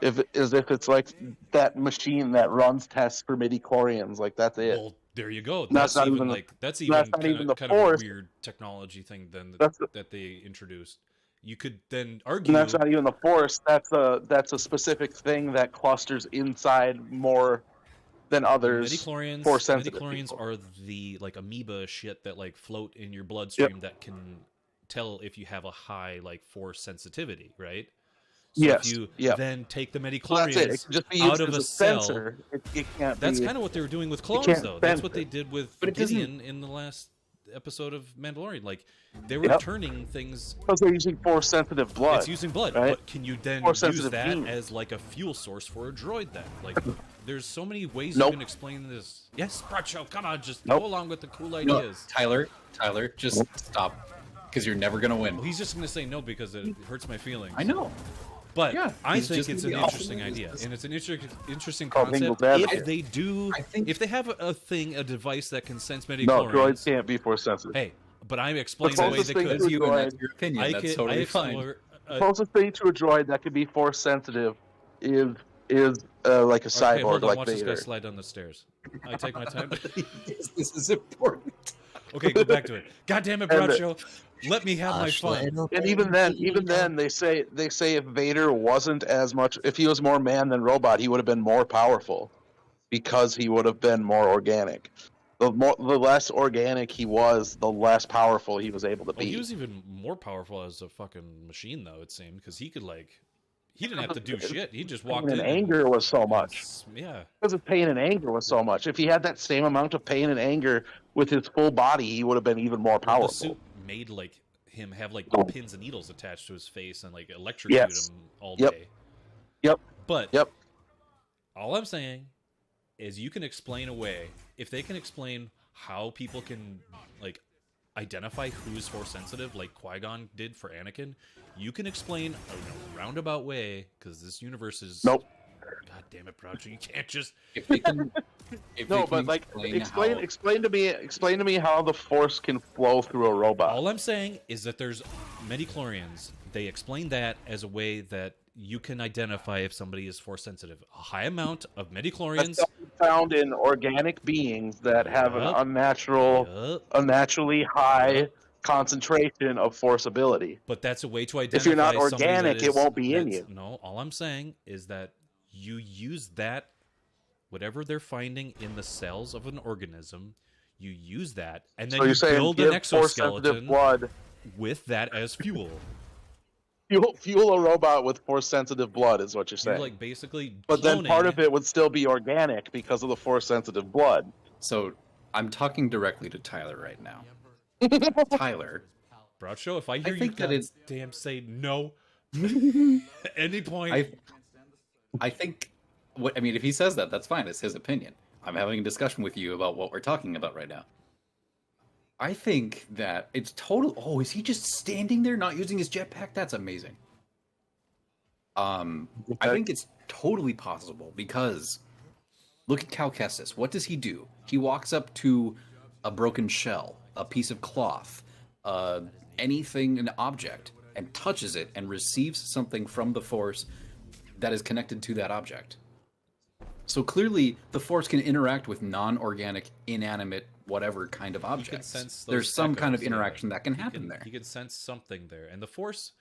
it's like that machine that runs tests for midi-chlorians. Like that's it. Well, there you go. That's That's not even even like that's that's even not kind even of, the kind of a Force. weird technology thing then That's the- that they introduced. You could then And argue that's not even the Force. That's a specific thing that clusters inside more than others. midichlorians. Force-sensitive Midichlorians people. are the like amoeba shit that like float in your bloodstream that can tell if you have a high like force sensitivity, right? So Yes, if you yeah. then take the Well, that's it. It midichlorians can just be out used of as a a cell, sensor. It can't that's be. kind of what they were doing with clones, can't though. That's sense what they it. did with But it doesn't- Gideon in the last episode of Mandalorian. Like they were Yep. turning things. Because they're using force-sensitive blood. It's using blood, right? but can you then More use sensitive that genes. as like a fuel source for a droid then? Like, there's so many ways Nope. you can explain this. Yes, Bracho, come on, just Nope. go along with the cool No, ideas. Tyler, just stop, because you're never going to win. Well, he's just going to say no because it hurts my feelings. I know. But Yeah, I he's think just it's gonna an be interesting awesome. idea, and it's an interesting Called concept. Dingle's If Advocate. they do, I think- if they have a device that can sense No, midichlorians, droids can't be force-sensitive. hey, but I'm explaining The the way closest they thing could. That's you, and droid. that's your opinion. I That's could, totally I fine. explore, The closest thing to a droid that could be force-sensitive is like a cyborg, okay, hold on, like watch this Vader. guy slide down the stairs. I take my time. This is important. Okay, go back to it. God damn it, And Bracho. Let me have my fun. And even then, they say if Vader wasn't as much, if he was more man than robot, he would have been more powerful, because he would have been more organic. The less organic he was, the less powerful he was able to Well, be. he was even more powerful as a fucking machine, though, it seemed, because he could, like, he didn't have to do shit. He just walked Pain in. and anger was so much. Yeah. Because his pain and anger was so much. If he had that same amount of pain and anger with his full body, he would have been even more Well, powerful. the suit made, like, him have, like, Oh. pins and needles attached to his face and, like, electrocute Yes. him all Yep. day. Yep. But Yep. all I'm saying is you can explain away, if they can explain how people can, like, identify who's force sensitive, like Qui-Gon did for Anakin, you can explain in a roundabout way, because this universe is... Nope. God damn it, Bracho, you can't just... If they can, No, but like explain explain to me how the force can flow through a robot. All I'm saying is that there's midichlorians. They explain that as a way that you can identify if somebody is force sensitive. A high amount of midichlorians... That's found in organic beings that have an Yup. unnaturally high concentration of force ability. But that's a way to identify. If you're not somebody organic, that it is- won't be in that's- you. No, all I'm saying is that you use that, whatever they're finding in the cells of an organism, you use that, and then So you you're saying build an give force-sensitive exoskeleton blood, with that as fuel. fuel a robot with force-sensitive blood is what you're You're saying. like basically. But then part cloning- of it would still be organic because of the force-sensitive blood. So I'm talking directly to Tyler right now. Tyler, Groucho, if I hear you think that it's- damn say no at any point, I think if he says that, that's fine. It's his opinion. I'm having a discussion with you about what we're talking about right now. I think that it's total. Oh, is he just standing there not using his jetpack? That's amazing. I think it's totally possible because look at Cal Kestis. What does he do? He walks up to a broken shell, a piece of cloth, anything, an object, and touches it and receives something from the Force that is connected to that object. So clearly, the Force can interact with non-organic, inanimate, whatever kind of objects. There's some kind of interaction that can happen there. You can sense something there, and the Force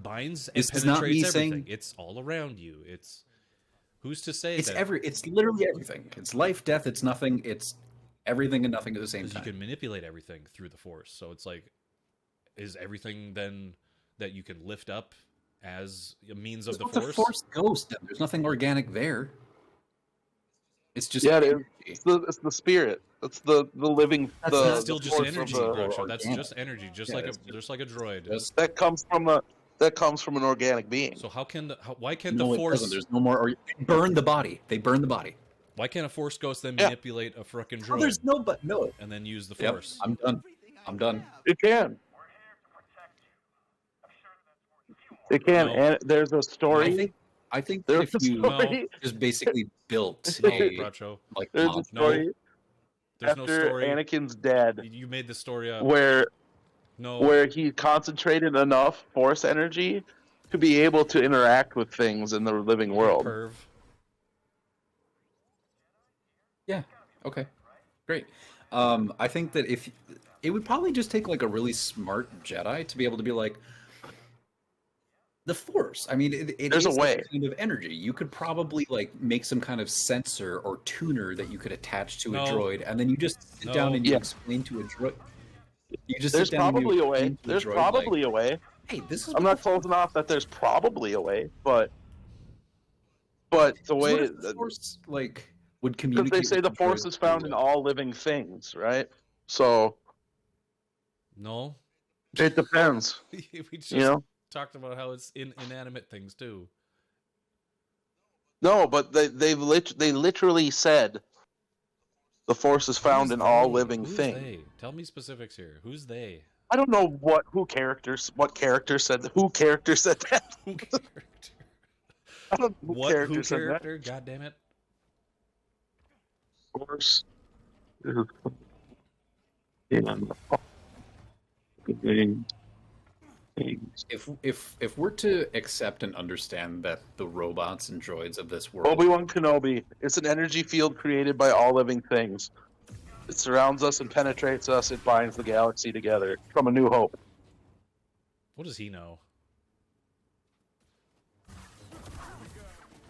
binds and this is penetrates not me everything. saying- It's all around you. It's who's to say It's that it's literally everything. It's life, death. It's nothing. It's everything and nothing at the same because you time. can manipulate everything through the Force. So it's like, is everything then that you can lift up as a means of the It's a Force? Force ghost. Then. There's nothing organic there. It's just Yeah, it is. energy. It's the spirit. It's the living. That's the, not It's still the just force energy, of the- Groucho. That's organic. just energy, just Yeah, like it's a droid. Just, that comes from an organic being. So why can't no, the it Force? doesn't. There's no more. They burn the body. They burn the body. Why can't a Force ghost then Yeah. manipulate a frickin' Oh, droid there's no. and then use the Yep, Force? I'm done. I'm done. It can. It can. No. And there's a story. I think that There's if a you story. just basically built No, a Groucho. like There's mob- a story There's no after story. Anakin's dead You made the story up. where No. he concentrated enough Force energy to be able to interact with things in the living world. Perv. Yeah. Okay. Great. I think that if it would probably just take like a really smart Jedi to be able to be like the Force. I mean, it There's a is way. that kind of energy. You could probably like make some kind of sensor or tuner that you could attach to No. a droid, and then you just sit No. down and you Yeah. explain to a droid. You just There's sit down and you probably a way. explain to a There's droid, probably like, a way. hey, this is. I'm what not the closing off that there's probably a way, but the Force- way what if the Force like would because communicate. they say with the droid Force is found through in a- all living things, right? So No. it depends. We just You know? talked about how it's in inanimate things too. No, but they literally said the Force is found Who's in all they? living Who's things. they? Tell me specifics here. Who's they? I don't know what character said that. Who character said that? Who character? I don't know What who said that. character? God damn it. Force. If we're to accept and understand that the robots and droids of this world Obi-Wan Kenobi. It's an energy field created by all living things. It surrounds us and penetrates us. It binds the galaxy together. From A New Hope. What does he know?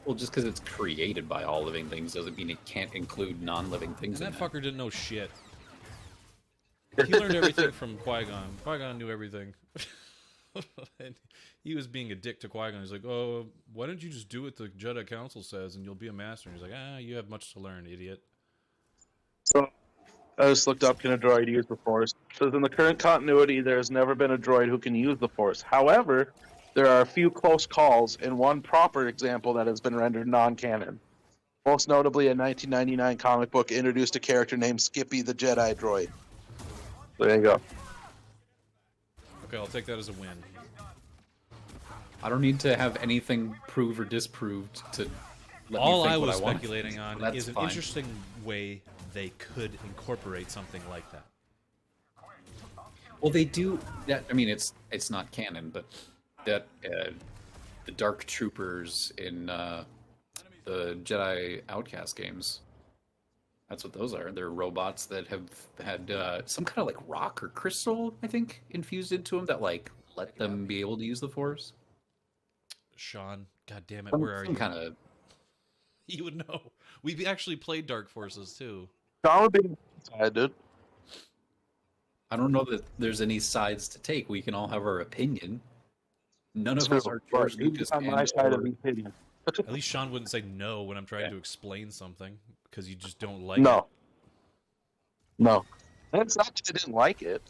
well, just because it's created by all living things doesn't mean it can't include non-living things. And in that that. fucker didn't know shit. He learned everything from Qui-Gon. Qui-Gon knew everything. And he was being a dick to Qui-Gon. He's like, oh, why don't you just do what the Jedi Council says and you'll be a master? And he's like, you have much to learn, idiot. So, I just looked up, can a droid use the Force? It says, in the current continuity, there has never been a droid who can use the Force. However, there are a few close calls and one proper example that has been rendered non-canon. Most notably, a 1999 comic book introduced a character named Skippy the Jedi droid. There you go. Okay, I'll take that as a win. I don't need to have anything proved or disproved to let All me think I what was I want. speculating on That's is an fine. interesting way they could incorporate something like that. Well, they do that. I mean, it's not canon, but that the Dark Troopers in the Jedi Outcast games. That's what those are. They're robots that have had some kind of like rock or crystal, I think, infused into them that like let them be able to use the Force. Sean, god damn it, where are Some you? kind of You would know. We've actually played Dark Forces too. Sean would be excited, dude. I don't know that there's any sides to take. We can all have our opinion. None of True, us are but George he's Lucas on my and side or- of the opinion. At least Sean wouldn't say no when I'm trying to explain something because you just don't like No. it. No. And it's not that I didn't like it.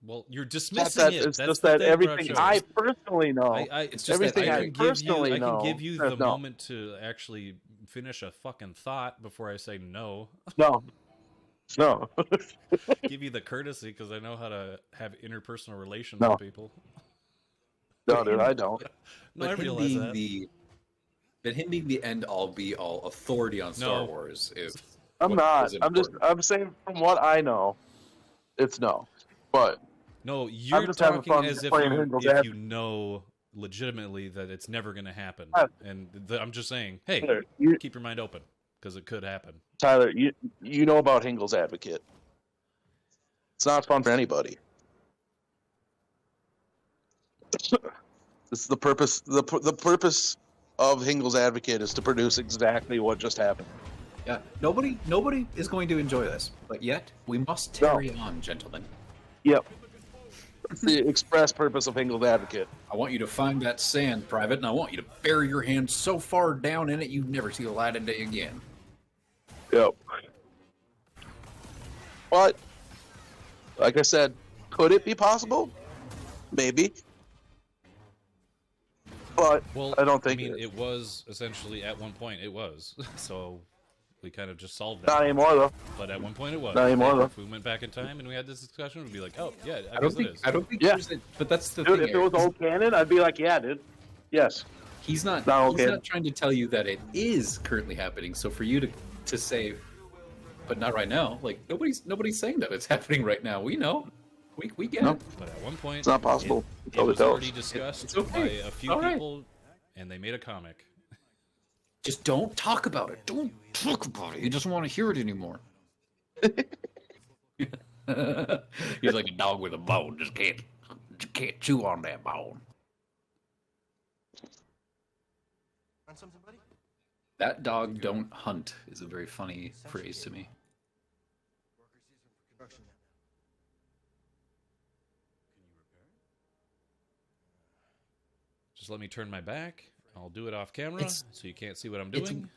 Well, you're It's dismissing it. it's That's just the that thing, everything Groucho. I personally know. It's just everything that I personally I know. can give you says the no. moment to actually finish a fucking thought before I say no. No. No. Give you the courtesy because I know how to have interpersonal relations No. with people. No, dude, I don't. No, I But him realize being that. but him being the end all be all authority on Star No. Wars is. I'm what not. is I'm important. saying from what I know, it's no. But No, you're just having talking fun as if playing Hinkel's you Advocate. know legitimately that it's never going to happen. Tyler. And I'm just saying, hey, Tyler, keep your mind open because it could happen. Tyler, you know about Hinkel's Advocate. It's not fun for anybody. This is the purpose. The purpose of Hinkel's Advocate is to produce exactly what just happened. Yeah, nobody is going to enjoy this, but yet we must carry on, gentlemen. Yep. That's the express purpose of Hinkel's Advocate. I want you to find that sand, Private, and I want you to bury your hand so far down in it you never see the light of day again. Yep. But, like I said, could it be possible? Maybe. But Well, I don't think I mean, it is. it was essentially at one point it was. So we kind of just solved Not that. anymore, though. But at one point it was. Not anymore, though. If we went back in time and we had this discussion, we'd be like, oh yeah, I I guess don't it think is. I don't think Yeah. there's a, but that's the Dude, thing. if it was Eric. old canon, I'd be like, yeah, dude. Yes. He's not No, he's okay. not trying to tell you that it is currently happening. So for you to say but not right now, like nobody's saying that it's happening right now. We know. We get No. it. But at one point, It's not possible. It Totally was tells. already discussed It's okay. by a few All right. people, and they made a comic. Just don't talk about it. Don't talk about it. You just want to hear it anymore. He's like a dog with a bone. Just can't chew on that bone. Want something, buddy? That dog don't hunt is a very funny phrase to me. Worker season for construction now. Just let me turn my back. I'll do it off camera, It's- so you can't see what I'm it's- doing.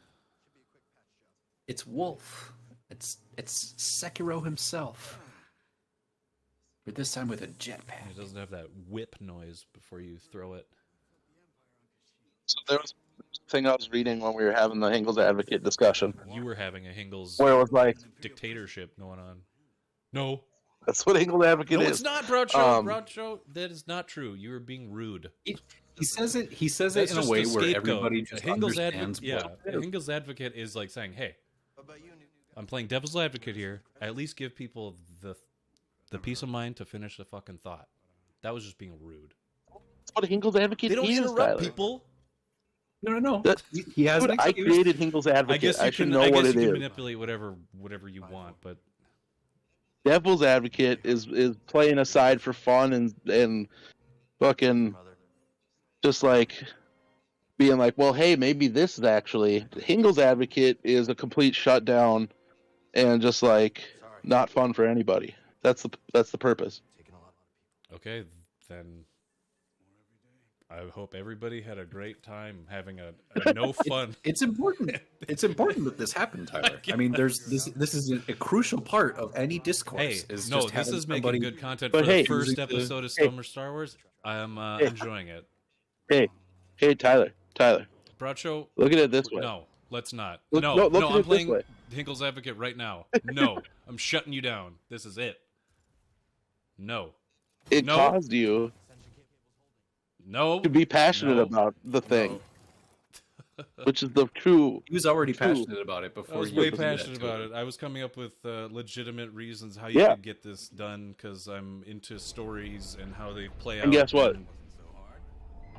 It's Wolf. It's Sekiro himself. But this time with a It jetpack. doesn't have that whip noise before you throw it. So there was a thing I was reading when we were having the Hinkel's Advocate discussion, You were having a Hingles where it was like, dictatorship going on. No. that's what Hinkel's Advocate No, is. it's not, Groucho. Groucho, that is not true. You are being rude. He says it. He says That's it in a just way a where scapegoat. everybody A just Hingles understands. advocate, what yeah. it A is. Hingles advocate is like saying, "Hey, What about you, new I'm playing devil's advocate here. I at least give people the peace of mind to finish the fucking thought." That was just being rude. That's what a Hinkel's Advocate They don't is, interrupt Tyler. people. No. That- He has an Dude, I excuse. created Hinkel's Advocate. I guess you should can. know I what guess it you can is. manipulate whatever you want, but Devil's Advocate is playing aside for fun and fucking brother? just like being like, well, hey, maybe this is actually Hinkel's Advocate is a complete shutdown and just like Sorry. not fun for anybody. That's the purpose. Taking a lot of people. okay, then. I hope everybody had a great time having a no fun. It's important. It's important that this happened, Tyler. I mean, there's this. This is a crucial part of any discourse. Hey, is no, just this having is making somebody- good content But for hey, the first using the- episode of hey. Summer Star Wars. I'm enjoying it. Hey, Tyler, Bradshaw, look at it this way. no, let's not. Look- No, no, look at I'm it this playing way. Hinkle's Advocate right now. No, I'm shutting you down. This is it. No, It No. caused you no. to be passionate No. about the thing, No. which is the true. He was already True. passionate about it I before. was you way did that passionate to about him. it. I was coming up with legitimate reasons how you Yeah. could get this done because I'm into stories and how they play out. And guess what? and-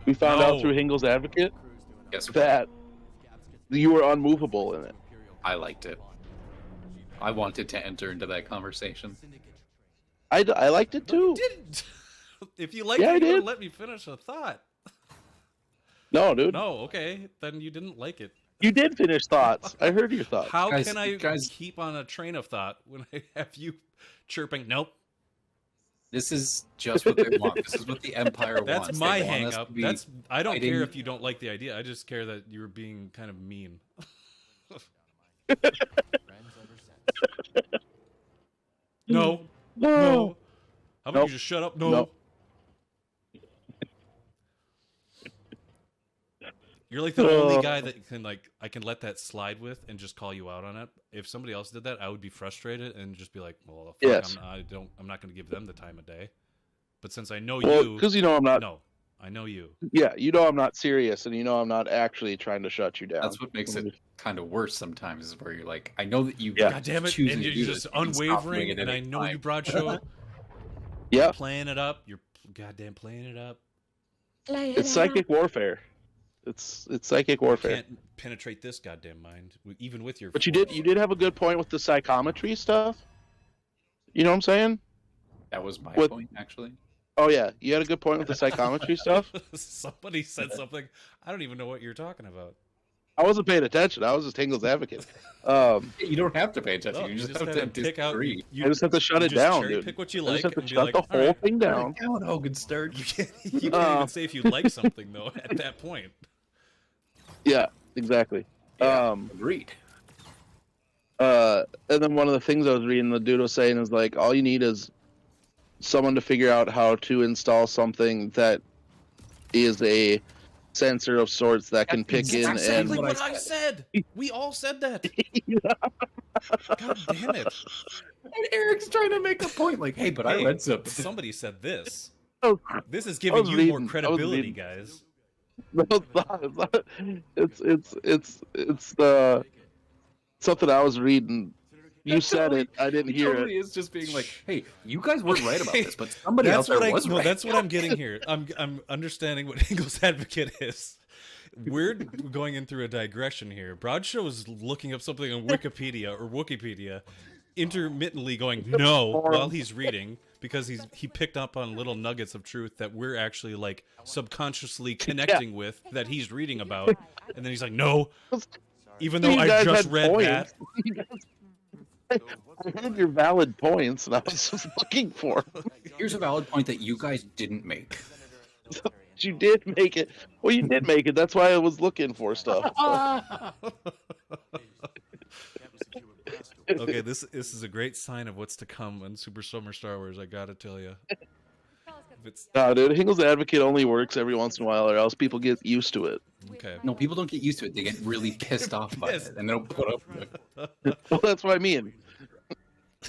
We found out No. through Hinkel's Advocate Guess what? that you were unmovable in it. I liked it. I wanted to enter into that conversation. I liked it too. Didn't. If you like Yeah, I it, you did. let me finish a thought. No, dude, No, okay, then you didn't like it. you did finish thoughts. I heard your thoughts. How Guys- can I guys- keep on a train of thought when I have you chirping? Nope. This is just what they want. This is what the Empire That's wants. my They want hang us to up. be That's I don't fighting- care if you don't like the idea. I just care that you're being kind of mean. Friends ever since. just shut up? No. Nope. You're like the only guy that can I can let that slide with and just call you out on it. If somebody else did that, I would be frustrated and just be like, well, fuck, Yes. I'm not going to give them the time of day. But since I know Well, you, because I'm not. No, I know you. Yeah, I'm not serious, and I'm not actually trying to shut you down. That's what makes it kind of worse sometimes, is where you're like, I know that you. God damn it, and you're just unwavering, and I know you, Broad Show. Yeah, playing it up. You're goddamn playing it up. It's psychic warfare. It's psychic warfare. You can't penetrate this goddamn mind, even with your. But you did have a good point with the psychometry stuff. You know what I'm saying? That was my point, actually. Oh yeah, you had a good point with the psychometry stuff. Somebody said something. I don't even know what you're talking about. I wasn't paying attention. I was just Tingle's advocate. You don't have to pay attention. No, you just have to pick out. disagree. I just have to shut it down, dude. Pick what you I like. just have to and shut be the like, whole thing down. Down, Hogan Stern. You can't even say if you like something though. At that point. Yeah, exactly. Yeah, agreed. And then one of the things I was reading, the dude was saying is like, all you need is someone to figure out how to install something that is a sensor of sorts that can pick in exactly and what I said. We all said that. God damn it! And Eric's trying to make a point, like, "Hey, but I read something. Somebody said this. Oh, This is giving you more credibility, guys." No, it's not. It's the something I was reading. You said it. I didn't hear it. It's just being like, "Hey, you guys weren't right about this, but somebody else was right." That's what I'm getting here. I'm understanding what Ingle's advocate is. We're going in through a digression here. Broadshow is looking up something on Wikipedia, intermittently going no while he's reading because he picked up on little nuggets of truth that we're actually like subconsciously connecting with that he's reading about, and then he's like no, even though I just read that. I heard your valid points, and I was just looking for them. Here's a valid point that you guys didn't make. You did make it. Well, you did make it. That's why I was looking for stuff. Okay, this is a great sign of what's to come on Super Summer Star Wars. I gotta tell you. No, dude, Hingle's advocate only works every once in a while, or else people get used to it. Okay. No, people don't get used to it. They get really pissed off by it, and they don't put up with it. Well, that's what I mean.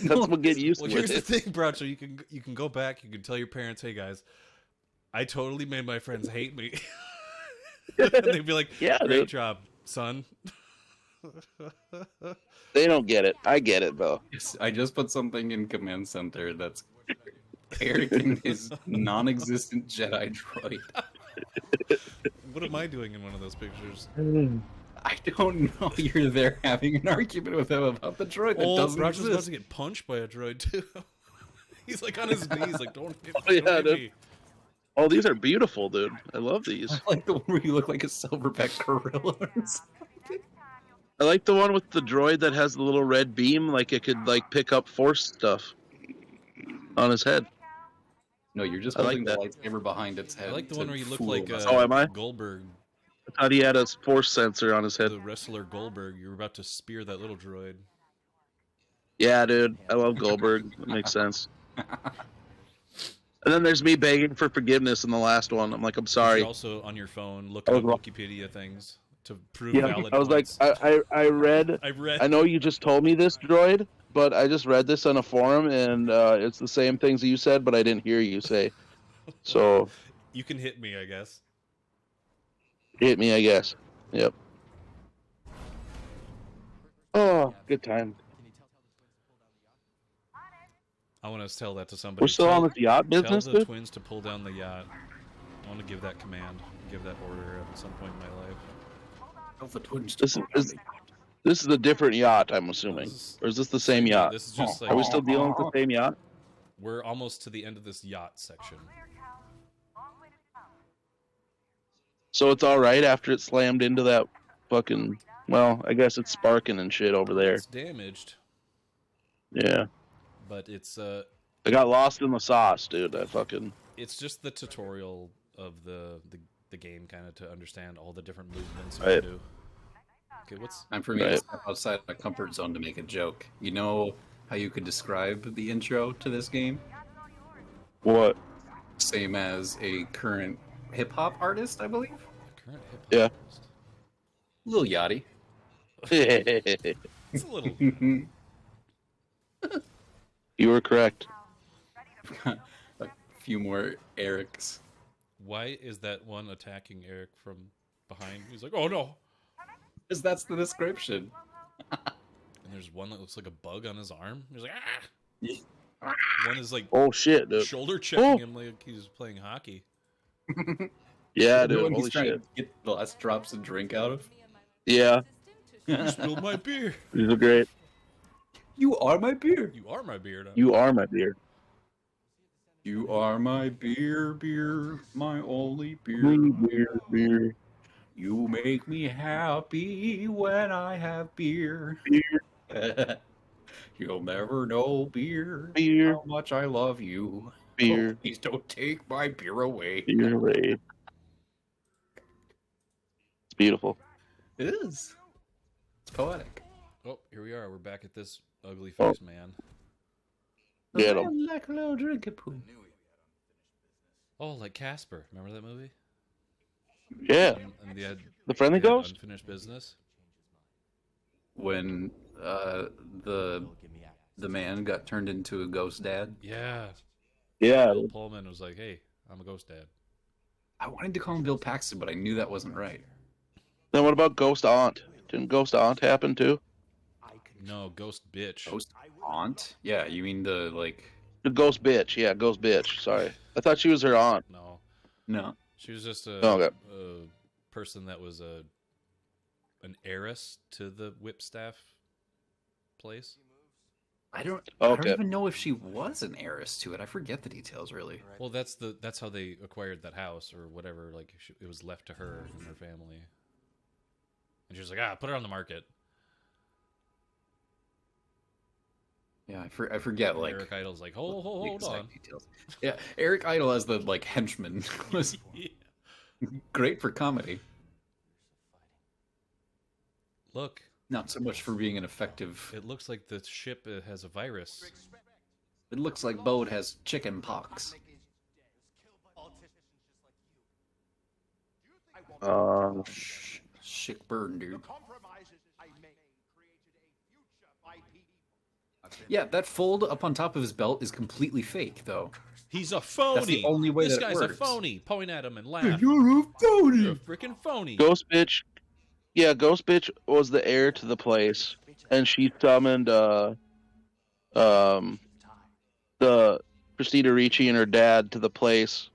That's what get used to it. Here's the thing, Bracho. You can go back. You can tell your parents, "Hey guys, I totally made my friends hate me." And they'd be like, "Yeah, great job, son." They don't get it. I get it though. Yes, I just put something in Command Center that's Eric and his non-existent Jedi droid. What am I doing in one of those pictures? I don't know. You're there having an argument with him about the droid that doesn't Roger's exist. about to get punched by a droid too. He's like on his knees, like don't hit, Dude. me. Oh, these are beautiful, dude. I love these. I like the one where you look like a silverback gorilla or something. I like the one with the droid that has the little red beam, like it could like pick up force stuff on his head. No, you're just holding the lightsaber behind its head. I like the one where you look fool like us. am I? Goldberg, I thought he had a force sensor on his head. the wrestler Goldberg. You're about to spear that little droid. Yeah, dude. I love Goldberg. That makes sense. And then there's me begging for forgiveness in the last one. I'm like, I'm sorry. You're also on your phone looking up Wikipedia things to prove valid I was points. like, I read. I know you just told me this, droid, but I just read this on a forum, and it's the same things that you said, but I didn't hear you say. So you can hit me, I guess. Hit me, I guess. Yep. Oh, good time. I want to tell that to somebody. We're still on this yacht business, Tell the dude? twins to pull down the yacht. I want to give that command, give that order at some point in my life. Tell the twins to This is a different yacht, I'm assuming. Or is this the same yacht? This is just like, Are we still dealing with the same yacht? We're almost to the end of this yacht section. So it's all right after it slammed into that fucking... Well, I guess it's sparking and shit over there. It's damaged. Yeah. But it's I got lost in the sauce, dude. That fucking... It's just the tutorial of the game, kind of to understand all the different movements you Right. can do. Okay, what's... Time for me to step outside my comfort zone to make a joke. You know how you could describe the intro to this game? What? Same as a current hip hop artist, I believe. Current hip hop Yeah. artist. Lil Yachty. It's a little. You were correct. A few more Erics. Why is that one attacking Eric from behind? He's like, oh no. Because that's the description. And there's one that looks like a bug on his arm. He's like, ah. One is like Oh shit, dude. shoulder checking him like he's playing hockey. Yeah, The dude. one Holy he's trying shit. to get the last drops of drink out of. Yeah, You spilled my beer. these are great. You are my beer. You are my beer now. You are my beer. You are my beer, beer, my only beer. Beer. You make me happy when I have beer. You'll never know, beer, Beer. how much I love you. Beer. Oh, please don't take my beer away. Beer. Ray. It's beautiful. It is. It's poetic. Oh, here we are. We're back at this ugly face man. Get I 'em. am like a little drinking pool. Oh, like Casper. Remember that movie? Yeah. And they had, The friendly they had ghost? unfinished business. When the man got turned into a ghost dad. Yeah. Yeah. Bill Pullman was like, hey, I'm a ghost dad. I wanted to call him Bill Paxton, but I knew that wasn't right. Then what about Ghost Aunt? Didn't Ghost Aunt happen too? No, ghost bitch. Ghost aunt? Yeah, you mean the like? The Ghost Bitch. Yeah, Ghost Bitch. Sorry. I thought she was her aunt. No. No. She was just Okay. a person that was an heiress to the Whipstaff place. I don't Okay. even know if she was an heiress to it. I forget the details really. Well, that's how they acquired that house or whatever. Like it was left to her and her family, and she was like, put it on the market. Yeah, I forget And like Eric Idle's like, hold the on. exact details. Yeah, Eric Idle as the like henchman was great for comedy. Look, Not so much for being an effective. it looks like the ship has a virus. It looks like Bode has chicken pox. Shit burn, dude. Yeah, that fold up on top of his belt is completely fake, though. He's a phony. That's the only way this that it guy's works. a phony. Point at him and laugh. You're a phony. You're a freaking phony. Ghost Bitch. Yeah, Ghost Bitch was the heir to the place, and she summoned the Christina Ricci and her dad to the place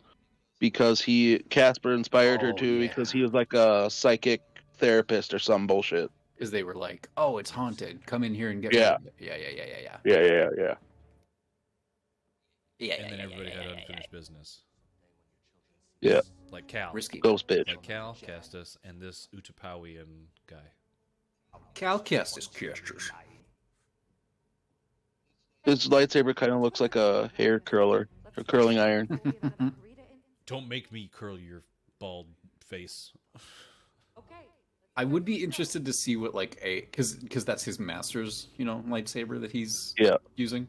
because Casper inspired her Oh, to yeah. because he was like a psychic therapist or some bullshit. Because they were like, "Oh, it's haunted. Come in here and get Yeah. rid of it." Yeah. Yeah. And then everybody had unfinished business. Yeah. Like Cal. Risky. Ghost Bitch. Like Cal, Castus, and this Utapawian guy. Cal Kestis Kestis. His lightsaber kind of looks like a hair curler or curling iron. Don't make me curl your bald face. I would be interested to see what like because that's his master's lightsaber that he's Yeah. using.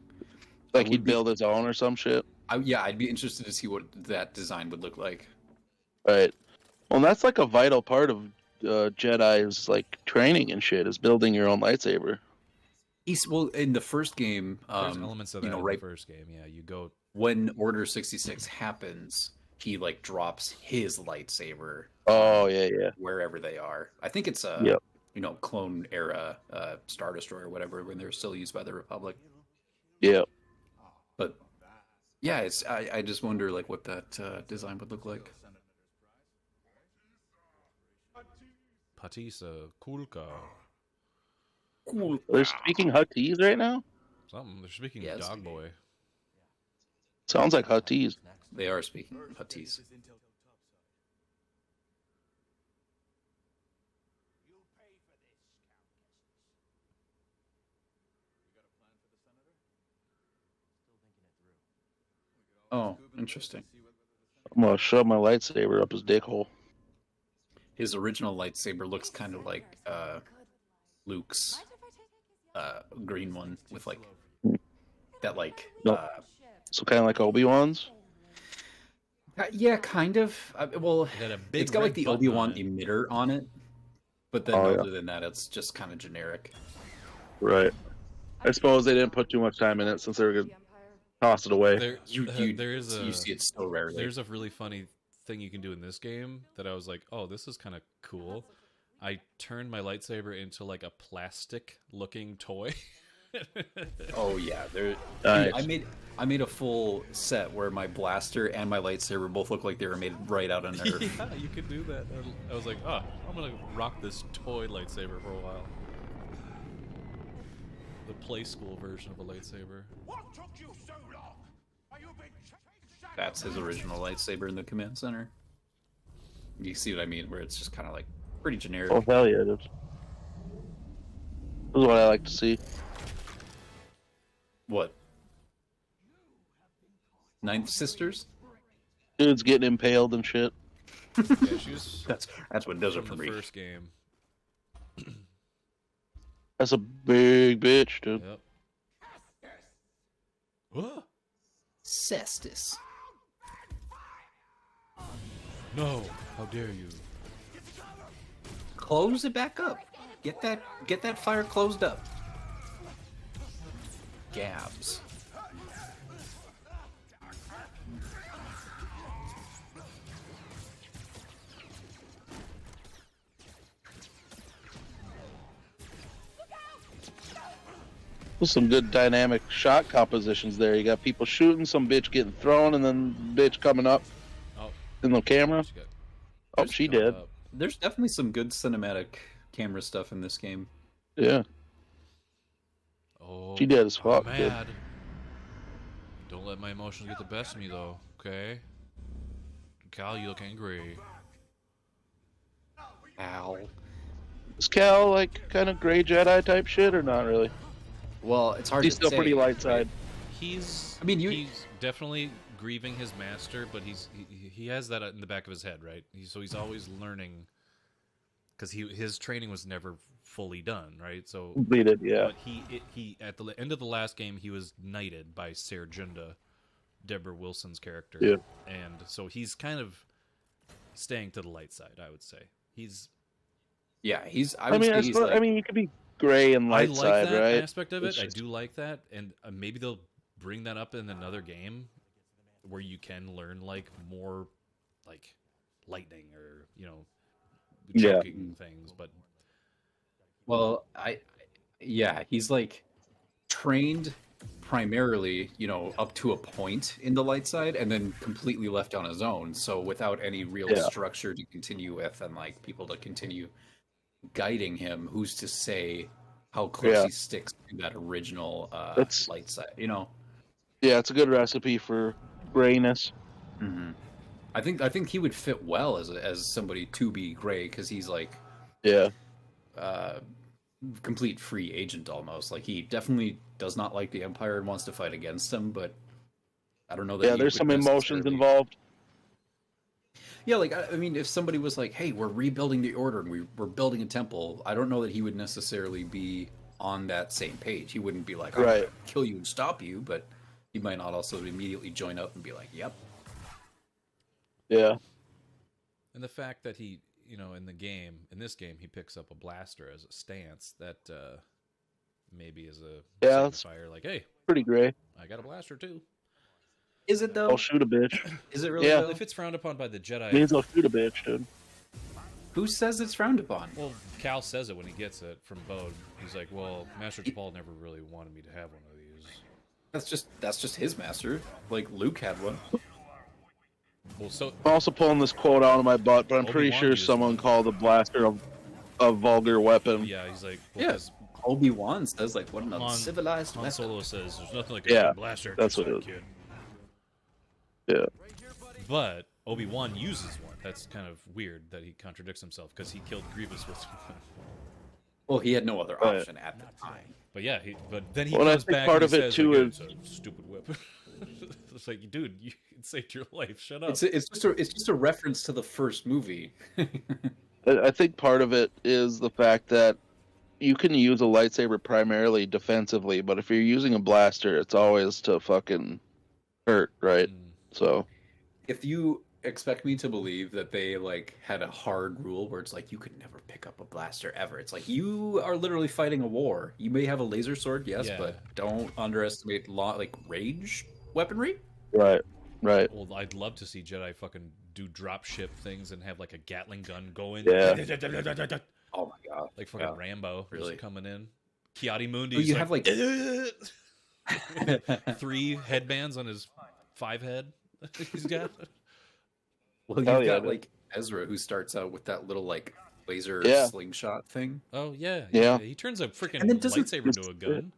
Like would he'd be- build his own or some shit. I'd be interested to see what that design would look like. Right. Well, that's like a vital part of Jedi's like training and shit is building your own lightsaber. Well, in the first game, There's elements of that in right the first game. Yeah, you go. when Order 66 happens, he like drops his lightsaber. Oh yeah. Wherever they are. I think it's a Yep. clone era Star Destroyer or whatever when they're still used by the Republic. Yeah. But yeah, I just wonder like what that design would look like. Patisa, Kulka. Cool. They're speaking Huttese right now. Something. They're speaking Yes. Dog Boy. Sounds like Huttese. They are speaking Huttese. Oh, interesting. I'm gonna shove my lightsaber up his dick hole. His original lightsaber looks kind of like Luke's green one with like that like Nope. So kind of like Obi-Wan's. Yeah, kind of. Well, It had a big it's got like red the button Obi-Wan on it. emitter on it, but then Oh, yeah. other than that, it's just kind of generic. Right. I suppose they didn't put too much time in it since they were gonna toss it away. There is You see it so rarely. There's a really funny thing you can do in this game that I was like, oh, this is kind of cool. I turned my lightsaber into like a plastic looking toy. Oh yeah, Nice. I made a full set where my blaster and my lightsaber both look like they were made right out of Nerf. Yeah, you could do that. I was like, oh, I'm gonna rock this toy lightsaber for a while. The play school version of a lightsaber. What took you so long? Are you being That's his original lightsaber in the command center. You see what I mean? Where it's just kind of like pretty generic. Oh hell yeah, it is. This is what I like to see. What? Ninth Sisters? Dudes getting impaled and shit. Yeah, she was That's what does it from for the me. first game. That's a big bitch, dude. Yep. What? Cestus. No! How dare you? Close it back up. Get that fire closed up. Gabs. There's some good dynamic shot compositions there. You got people shooting, some bitch getting thrown, and then bitch coming up Oh, in the camera. she got Oh, she did. up. There's definitely some good cinematic camera stuff in this game. Yeah, Oh, she did as I'm fuck. dude. mad. Don't let my emotions get the best of me, though. Okay, Cal, you look angry. Ow. Is Cal like kind of gray Jedi type shit or not really? Well, it's hard He's to still say, pretty light right? side. He's. I mean, he's definitely grieving his master, but he has that in the back of his head, right? So he's always learning, because his training was never fully done, right? So Completed, yeah. But he at the end of the last game, he was knighted by Serjinda, Deborah Wilson's character, Yeah. and so he's kind of staying to the light side, I would say. He's. Yeah, I mean, you could be gray and light I like side, that right? aspect of it. It's I just- do like that, and maybe they'll bring that up in another game where you can learn like more, like lightning or Yeah. choking things. But Well, he's like trained primarily, up to a point in the light side, and then completely left on his own. So without any real Yeah. structure to continue with, and like people to continue guiding him, who's to say how close Yeah. he sticks to that original That's- light side? Yeah, it's a good recipe for grayness. Mm-hmm. I think he would fit well as somebody to be gray, because he's like Yeah. complete free agent almost. Like, he definitely does not like the Empire and wants to fight against them, but I don't know that. Yeah, he there's would some emotions necessarily- involved. Yeah, like, I mean, if somebody was like, "Hey, we're rebuilding the Order and we're building a temple," I don't know that he would necessarily be on that same page. He wouldn't be like, "I'm Right. gonna kill you and stop you," but he might not also immediately join up and be like, "Yep." Yeah. and the fact that he, in this game, he picks up a blaster as a stance, that maybe is a Yeah, that's- signifier, like, hey, Pretty gray. I got a blaster too. Is it though? I'll shoot a bitch. Is it really? Yeah. Though? If it's frowned upon by the Jedi, Means I'll shoot a bitch, dude. Who says it's frowned upon? well, Cal says it when he gets it from Bode. He's like, well, Master T'Pol never really wanted me to have one of these. That's just his master. Like, Luke had one. Well, so I'm also pulling this quote out of my butt, but I'm pretty Obi-Wan sure used someone one. called a blaster a vulgar weapon. yeah, he's like, well, Yeah. 'cause Obi-Wan says, like, what an Han- uncivilized Han weapon. Solo says there's nothing like a Yeah, good blaster. that's what just it like is. kid. Yeah. But Obi-Wan uses one. That's kind of weird that he contradicts himself, because he killed Grievous with one. Well, he had no other Right. option at the time. But yeah, but then he Well, I comes think back part and he of it says, too like, is- it's a stupid whip. It's like, dude, it saved your life. Shut up. It's just a reference to the first movie. I think part of it is the fact that you can use a lightsaber primarily defensively, but if you're using a blaster, it's always to fucking hurt, right? Mm. So, If you expect me to believe that they like had a hard rule where it's like you could never pick up a blaster ever. It's like you are literally fighting a war. You may have a laser sword, yes, Yeah. but don't underestimate like range weaponry. Right. Right. Well, I'd love to see Jedi fucking do drop ship things and have like a Gatling gun going. Yeah. Oh my god. Like fucking Yeah. Rambo Really? just coming in. Kiadi Mundi. Oh, you have, like- 3 headbands on his 5 head. He's got. Well, Hell you've yeah, got dude. like Ezra who starts out with that little like laser Yeah. slingshot thing. Oh yeah. Yeah. He turns a freaking And then doesn't- lightsaber into a gun.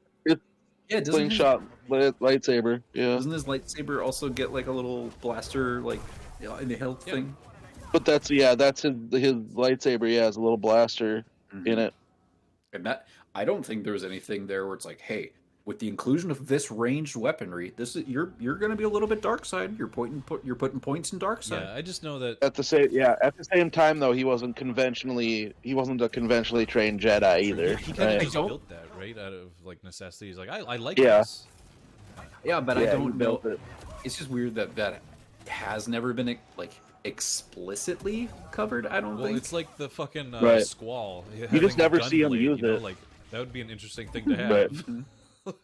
Yeah, Slingshot lightsaber. Yeah. Doesn't his lightsaber also get like a little blaster like in the hilt Yeah. thing? But that's his lightsaber. Yeah, has a little blaster in it. And that I don't think there was anything there where it's like, hey, with the inclusion of this ranged weaponry, this is you're going to be a little bit dark side. You're putting points in dark side. Yeah, I just know that. At the same time though, he wasn't a conventionally trained Jedi either. He kind right? of just built that right out of like necessity. He's like, I like Yeah. this. Yeah, but I Yeah, don't he know. built it. It's just weird that has never been like explicitly covered. I don't Well, think. it's like the fucking Right. Squall. You just never see him gunblade, use you know? it. Like that would be an interesting thing to have. Right.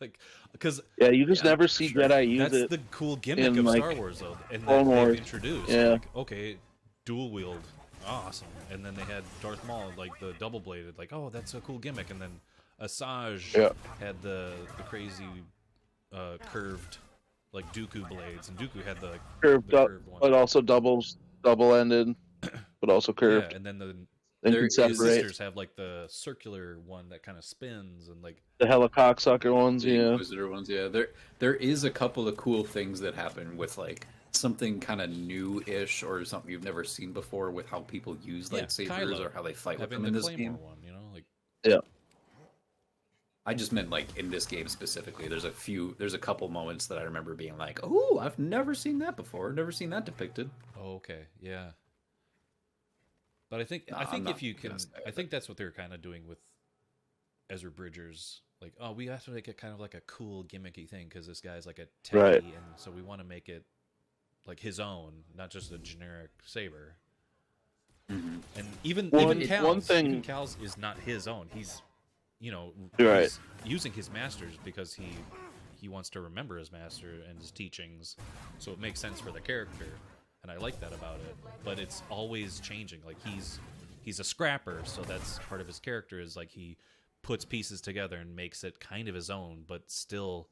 Like, because Yeah, you just never see Jedi use that's it. the cool gimmick in, of like, Star Wars, though, and Clone that they've Wars. introduced. Yeah. Like, okay, dual wield, awesome. And then they had Darth Maul, like the double bladed, like, oh, that's a cool gimmick. And then Asajj Yeah. had the crazy curved like Dooku blades, and Dooku had the curved the up, curved one. but also double-ended, but also curved. Yeah, and then the Then there you is- can his separate sisters have like the circular one that kind of spins and like. the helicocksucker ones. The Yeah, Inquisitor ones, yeah. There is a couple of cool things that happen with like something kind of new-ish or something you've never seen before with how people use Yeah, lightsabers Kylo or how they fight with Having them the in this Claymore game. one, you know, like yeah. I just meant like in this game specifically. There's a couple moments that I remember being like, "Oh, I've never seen that before. Never seen that depicted." oh, okay, yeah. But I think No, I'm if not you can, gonna say I it. think that's what they're kind of doing with Ezra Bridger's. Like, oh, we have to make it kind of like a cool gimmicky thing because this guy's like a techie, Right. and so we want to make it like his own, not just a generic saber. Mhm. And even One Cal's, thing- even Cal's is not his own. He's, you know, Right. he's using his master's because he wants to remember his master and his teachings, so it makes sense for the character, and I like that about it. But it's always changing. Like he's a scrapper, so that's part of his character is like he puts pieces together and makes it kind of his own, but still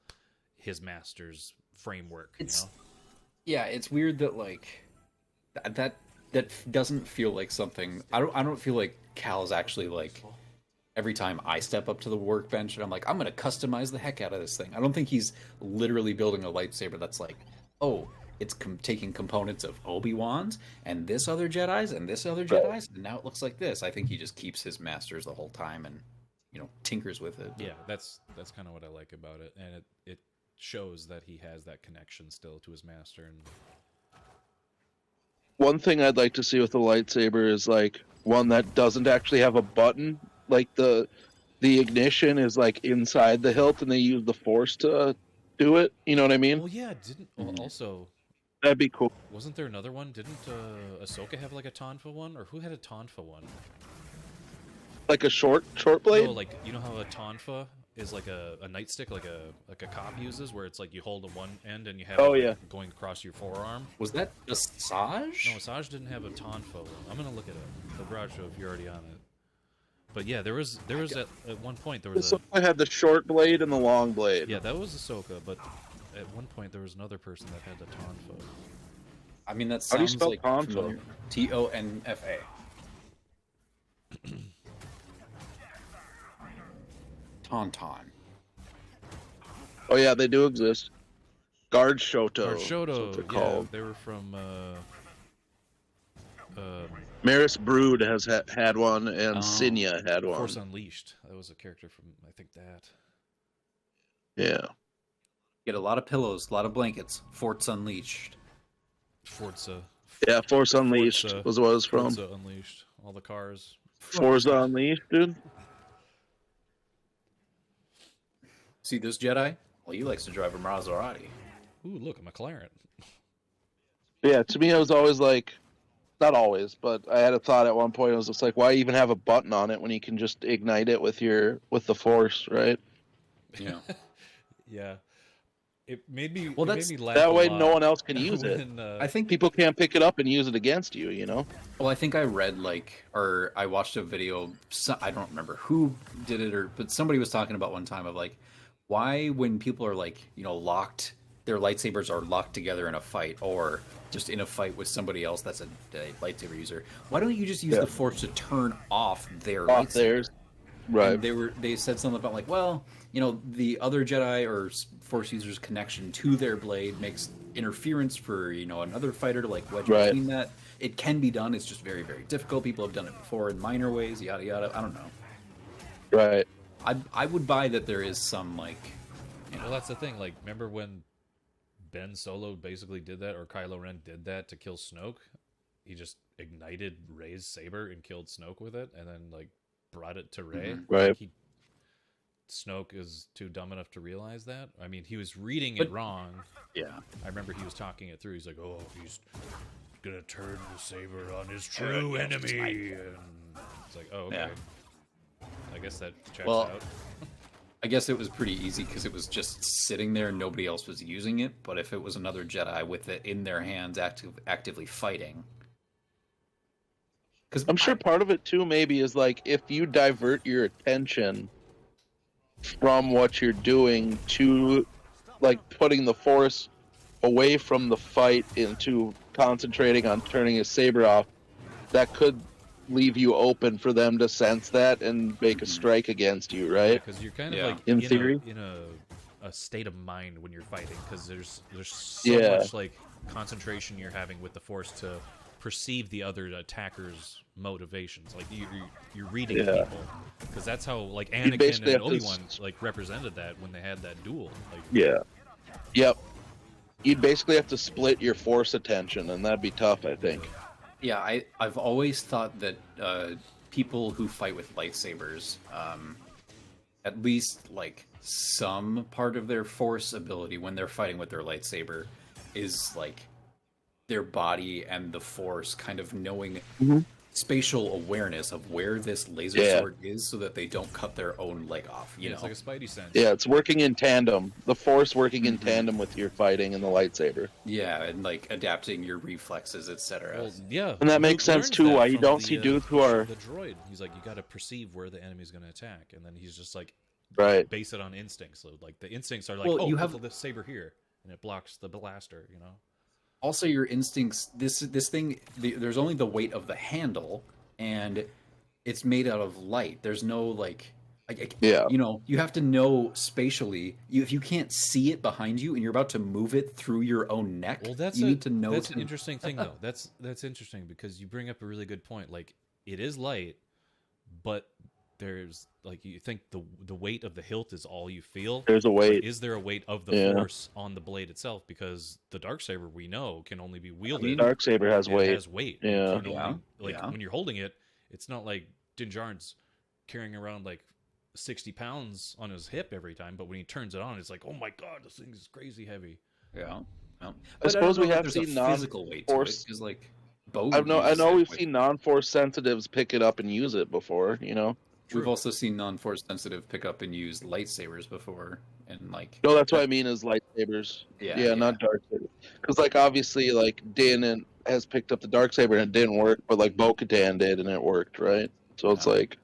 his master's framework. It's- You know? Yeah, it's weird that like that doesn't feel like something. I don't feel like Cal's actually like every time I step up to the workbench and I'm like, I'm gonna customize the heck out of this thing. I don't think he's literally building a lightsaber that's like, oh, it's taking components of Obi-Wan's and this other Jedi's and this other Jedi's, and now it looks like this. I think he just keeps his masters the whole time and tinkers with it. Yeah, that's kind of what I like about it, and it shows that he has that connection still to his master. And One thing I'd like to see with the lightsaber is like one that doesn't actually have a button. Like the ignition is like inside the hilt, and they use the Force to do it. You know what I mean? well, yeah, didn't also That'd be cool. wasn't there another one? Didn't Ahsoka have like a Tonfa one, or who had a Tonfa one? Like a short blade. No, like you know how a Tonfa is like a nightstick, like a cop uses, where it's like you hold on one end and you have Oh, it yeah. going across your forearm. Was that Asajj? No, Asajj didn't have a Tonfa one. I'm gonna look it up. The garage show if you're already on it. But yeah, there was at one point there was So I had the short blade and the long blade. yeah, that was Ahsoka, but at one point there was another person that had the Tonfa. I mean, that How do you sounds spell like Tonfa? familiar. Tonfa. Tauntaun. Oh yeah, they do exist. Guard Shoto. Or Shoto, that's what they're yeah, called. they were from Maris Brood has had one, and Oh. Sinya had one. Force Unleashed. That was a character from I think that. Yeah. Get a lot of pillows, a lot of blankets. Forts Unleashed. Forza. Yeah, Force Unleashed Forza- was what it was from. Forza Unleashed. All the cars. Forza Unleashed, dude. See this Jedi? Well, he likes to drive a Maserati. Ooh, look, a McLaren. Yeah, to me, it was always like, not always, but I had a thought at one point. It was just like, why even have a button on it when you can just ignite it with the Force, right? Yeah. Yeah. It made me Well, made me laugh That a way, lot no one else can use it. when, I think People can't pick it up and use it against you. You know? Well, I think I read or I watched a video. I don't remember who did it, but somebody was talking about one time of like, why when people are like, locked, their lightsabers are locked together in a fight, or just in a fight with somebody else that's a lightsaber user. Why don't you just use the Force to turn off their lightsaber? Theirs. Right. And they said something about like, well, the other Jedi or Force users' connection to their blade makes interference for another fighter to like wedge between that. It can be done. It's just very, very difficult. People have done it before in minor ways. Yada yada. I don't know. Right. I would buy that there is some like. Well, that's the thing. Like, remember when Ben Solo basically did that, or Kylo Ren did that to kill Snoke? He just ignited Rey's saber and killed Snoke with it, and then like brought it to Rey. Right. Like, Snoke is too dumb enough to realize that. I mean, he was reading it wrong. Yeah. I remember he was talking it through. He's like, "Oh, he's gonna turn the saber on his true enemy," and it's like, "Oh, okay." Yeah. I guess that checks Well, out. I guess it was pretty easy because it was just sitting there and nobody else was using it. But if it was another Jedi with it in their hands, actively fighting, because I'm sure part of it too maybe is like if you divert your attention from what you're doing to like putting the Force away from the fight into concentrating on turning his saber off, that could leave you open for them to sense that and make a strike against you, right? Because you're kind of like In theory. in a state of mind when you're fighting, because there's so much like concentration you're having with the Force to perceive the other attacker's motivations. Like you're reading people, because that's how like Anakin and Obi-Wan like represented that when they had that duel. Like, Yep. You'd basically have to split your Force attention, and that'd be tough, I think. Yeah, I've always thought that people who fight with lightsabers, at least like some part of their Force ability when they're fighting with their lightsaber is like their body and the Force kind of knowing spatial awareness of where this laser sword is, so that they don't cut their own leg off. You know, it's like a spidey sense. Yeah, it's working in tandem. The Force working in tandem with your fighting and the lightsaber. Yeah, and like adapting your reflexes, etc. Well, yeah, And that makes Luke sense learns too. that Why you from don't see dudes who are the droid. He's like, you got to perceive where the enemy's going to attack, and then he's just like, base it on instincts. So like the instincts are like, Well, oh, you put have the saber here, and it blocks the blaster. You know. Also, your instincts. This thing. There's only the weight of the handle, and it's made out of light. There's no like. You know, you have to know spatially. If you can't see it behind you, and you're about to move it through your own neck, Well, you need to know. That's an interesting thing, though. That's interesting because you bring up a really good point. Like, it is light, but there's like, you think the weight of the hilt is all you feel. There's a weight. But is there a weight of the Force on the blade itself? Because the darksaber, we know, can only be wielded. The darksaber has weight. It has weight. Yeah. When you're holding it, it's not like Din Djarin's carrying around like 60 pounds on his hip every time, but when he turns it on, it's like, oh my god, this thing is crazy heavy. Yeah. I suppose we have there's seen a physical weight to it, non-Force. because like I know we've seen non-Force sensitives pick it up and use it before. You know. We've also seen non-Force sensitive pick up and use lightsabers before, and like. No, that's what I mean is lightsabers. Yeah, not darksabers. Because like obviously like Din has picked up the darksaber and it didn't work, but like Bo-Katan did and it worked, right? So it's like.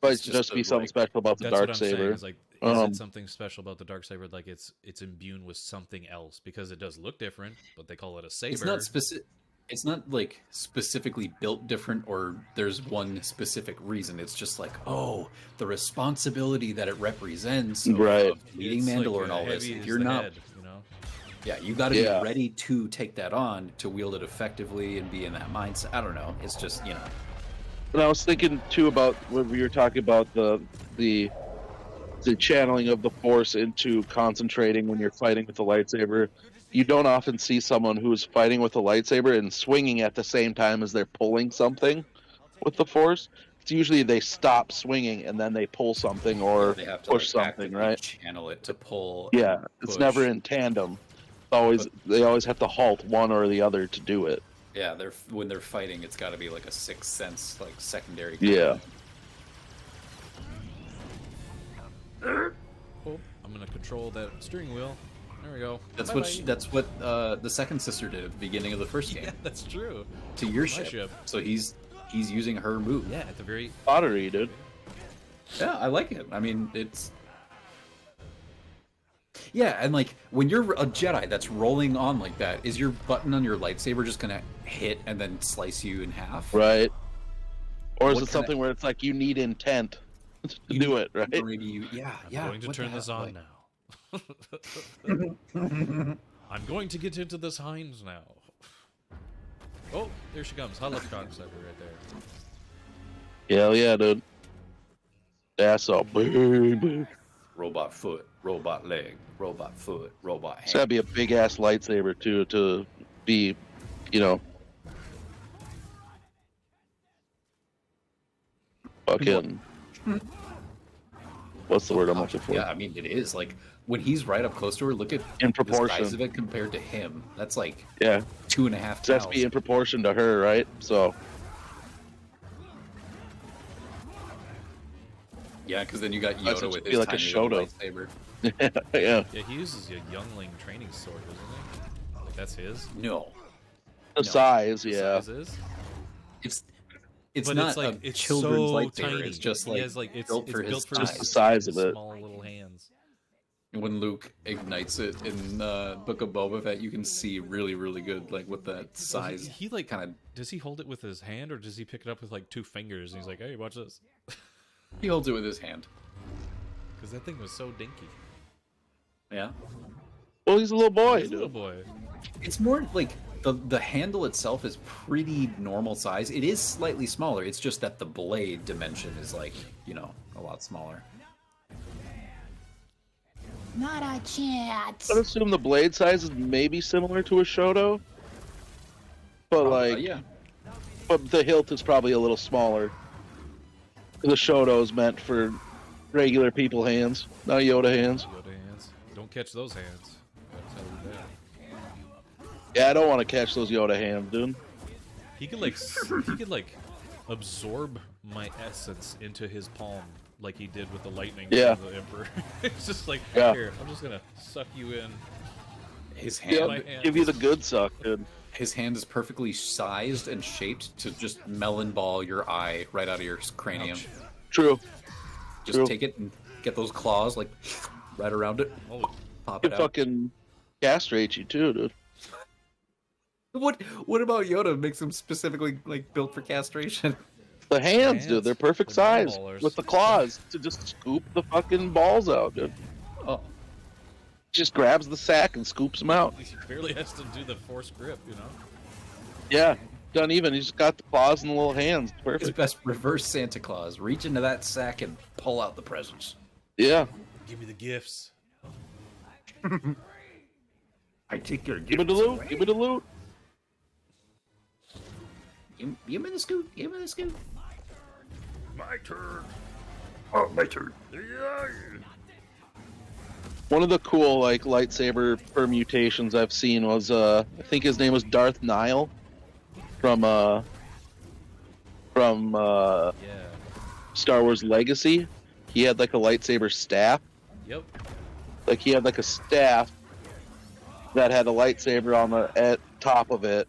Might just be something special about the darksaber. Is it something special about the darksaber? Like it's imbued with something else, because it does look different, but they call it a saber. It's not specific. It's not like specifically built different, or there's one specific reason. It's just like, oh, the responsibility that it represents of leading Mandalore and all this. If you're not, you got to be ready to take that on, to wield it effectively and be in that mindset. I don't know. It's just And I was thinking too about when we were talking about the channeling of the Force into concentrating when you're fighting with the lightsaber. You don't often see someone who's fighting with a lightsaber and swinging at the same time as they're pulling something with the Force. It's usually they stop swinging and then they pull something or they have to push something, right? Channel it to pull. Yeah, it's never in tandem. they always have to halt one or the other to do it. Yeah, when they're fighting, it's got to be like a sixth sense, like secondary. Yeah. Oh, I'm gonna control that steering wheel. There we go. That's Bye-bye. what the second sister did at the beginning of the first game Yeah, that's true. to your My ship. So he's using her move. Yeah, at the very. Pottery, dude. Yeah, I like it. I mean, it's. Yeah, and like when you're a Jedi that's rolling on like that, is your button on your lightsaber just gonna hit and then slice you in half? Right. Or is What it something where it's like you need intent to do it, right? Or maybe you, yeah, I'm yeah. going to what the turn this hell, on like- now. I'm going to get into this Heinz now. Oh, there she comes. Holocron Cyber right there. Hell yeah, dude. That's all. Baby. Robot foot, robot leg, robot foot, robot hand. It's gotta be a big ass lightsaber too to be, you know, fucking. What's the word I'm looking for? Yeah, I mean it is like when he's right up close to her. Look at In the size proportion. of it compared to him. That's like Yeah, 2.5 so that's cows. be in proportion to her, right? So Yeah, because then you got That's Yoda what with be his like a tiny little Shoto. lightsaber. yeah, Yeah, he uses a youngling training sword, doesn't he? Like that's his. No, the No. size, yeah. Size is? it's But not it's like a it's children's so lightsaber. tiny. It's just He like, has, it's built for built his for Just the his size of it. small little hands. When Luke ignites it in Book of Boba Fett, you can see really, really good like what that size. He like kind of. does he hold it with his hand or does he pick it up with like 2 fingers and he's like, hey, watch this? He holds it with his hand. Because that thing was so dinky. Yeah, Well, he's a little boy, He's a little dude. boy. it's more like the handle itself is pretty normal size. It is slightly smaller. It's just that the blade dimension is like a lot smaller. Not a chance. I'd assume the blade size is maybe similar to a Shoto, but like, yeah, but the hilt is probably a little smaller. The Shoto is meant for regular people hands, not Yoda hands. Yoda hands. Don't catch those hands. Gotta tell you that. Yeah, I don't want to catch those Yoda hands, dude. He could like absorb my essence into his palm like he did with the lightning Yeah. of the Emperor. It's just like, Yeah. here, I'm just gonna suck you in. his Yeah, hand. my hand. give you the good suck, dude. His hand is perfectly sized and shaped to just melon ball your eye right out of your cranium. Ouch. True. Just True. take it and get those claws like right around it. Oh, Pop It it out. fucking castrate you too, dude. What about Yoda makes him specifically like built for castration? The hands, Hands. dude, they're perfect They're ball size ballers. with the claws to just scoop the fucking balls out, dude. Oh, Just grabs the sack and scoops them out. he barely has to do the force grip, you know? Yeah, done even. He's just got the claws and the little hands. his Perfect. best reverse Santa Claus. Reach into that sack and pull out the presents. Yeah. Give me the gifts. I take your Give me the loot. Give me the loot. Give me the scoop. Give me the scoop. My turn. Oh, my turn. One of the cool like lightsaber permutations I've seen was I think his name was Darth Nile from Yeah. Star Wars Legacy. He had like a lightsaber staff. Yep. Like he had like a staff that had a lightsaber on the at top of it,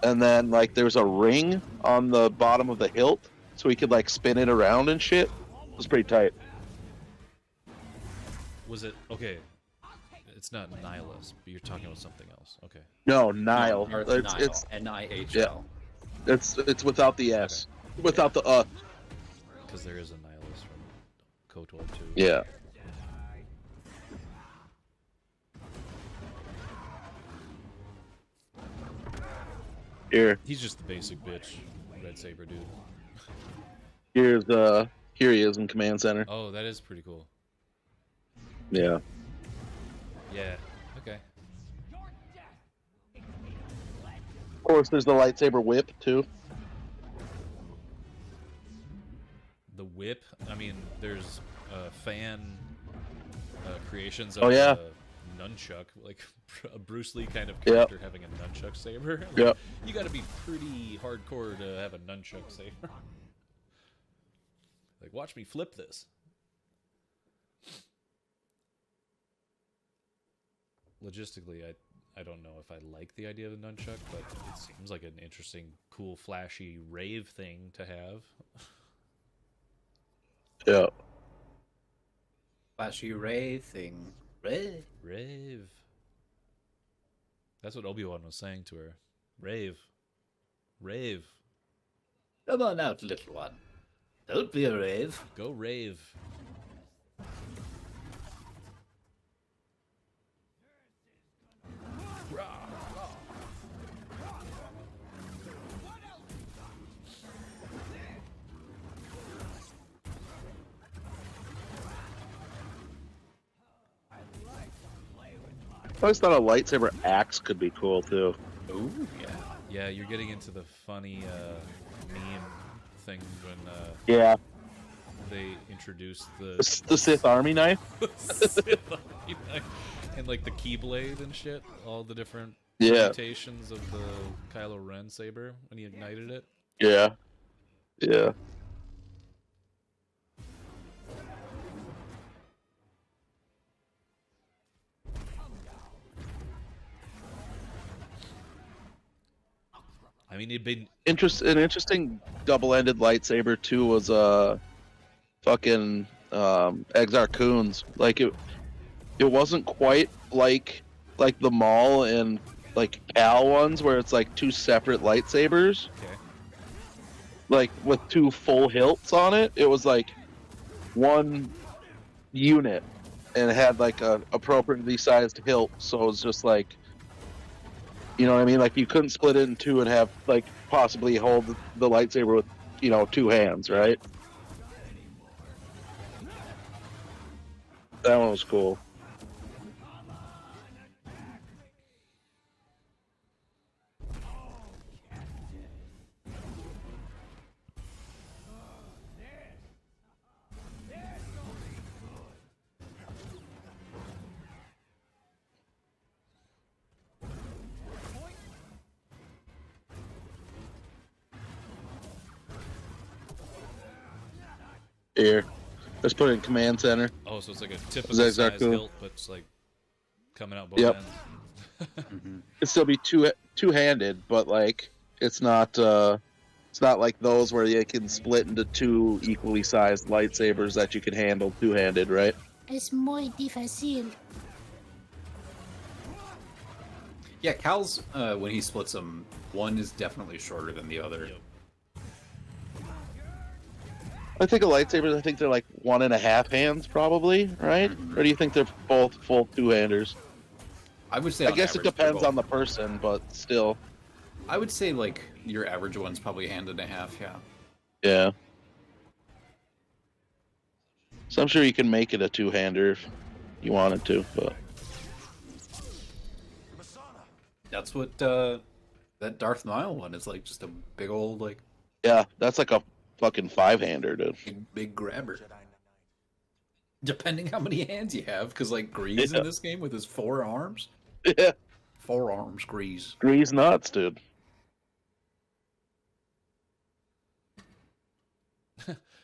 and then like there was a ring on the bottom of the hilt, so he could like spin it around and shit. It was pretty tight. Was it okay? It's not Nihilus, but you're talking about something else. Okay. No, Nile. Darth It's Nihil. it's N-I-H-L. it's without the S, without the Because there is a Nihilus from KOTOR 2. Yeah. Here, He's just the basic bitch red saber dude. here he is in command center. Oh, that is pretty cool. Yeah. Yeah. Okay. Of course, there's the lightsaber whip too. The whip. I mean, there's fan creations of Oh, yeah. the nunchuck, like a Bruce Lee kind of character having a nunchuck saber. Like, you got to be pretty hardcore to have a nunchuck saber. Like, watch me flip this. Logistically, I don't know if I like the idea of a nunchuck, but it seems like an interesting, cool, flashy rave thing to have. Yeah. Flashy rave thing. Rave. Rave. That's what Obi-Wan was saying to her. Rave. Rave. Come on out, little one. Don't be a rave. Go rave. I always thought a lightsaber axe could be cool too. Ooh, yeah. Yeah, you're getting into the funny meme thing when they introduced the Sith Army knife. Sith Army knife. And like the Keyblade and shit, all the different mutations of the Kylo Ren saber when he ignited it. Yeah. Yeah. I mean, it'd been an interesting double-ended lightsaber too was fucking Exar Kun's. Like it wasn't quite like the Maul and like Cal ones where it's like two separate lightsabers. Okay. Like with two full hilts on it. It was like one unit and it had like a appropriately sized hilt, so it was just like, you know what I mean? Like you couldn't split it in two and have like possibly hold the lightsaber with, you know, two hands, right? That one was cool. Here, let's put it in command center. Oh, so it's like a typical size hilt, but it's like coming out both ends. It'd still be two-handed, but like it's not like those where you can split into two equally sized lightsabers that you can handle two-handed, right? Es muy difícil. Yeah, Cal's, when he splits them, one is definitely shorter than the other. Yep. I think of lightsabers, I think they're like 1.5 hands probably, right? Or do you think they're both full two-handers? I would say I guess it depends on the person, but still. I would say like your average one's probably 1.5 hands, yeah. Yeah. So I'm sure you can make it a two-hander if you wanted to, but That's what that Darth Maul one is like, just a big old like yeah, that's like a fucking 5-hander, dude. big grabber. Depending how many hands you have, because like Grease in this game with his 4 arms. Yeah. 4 arms, Grease. Grease nuts, dude.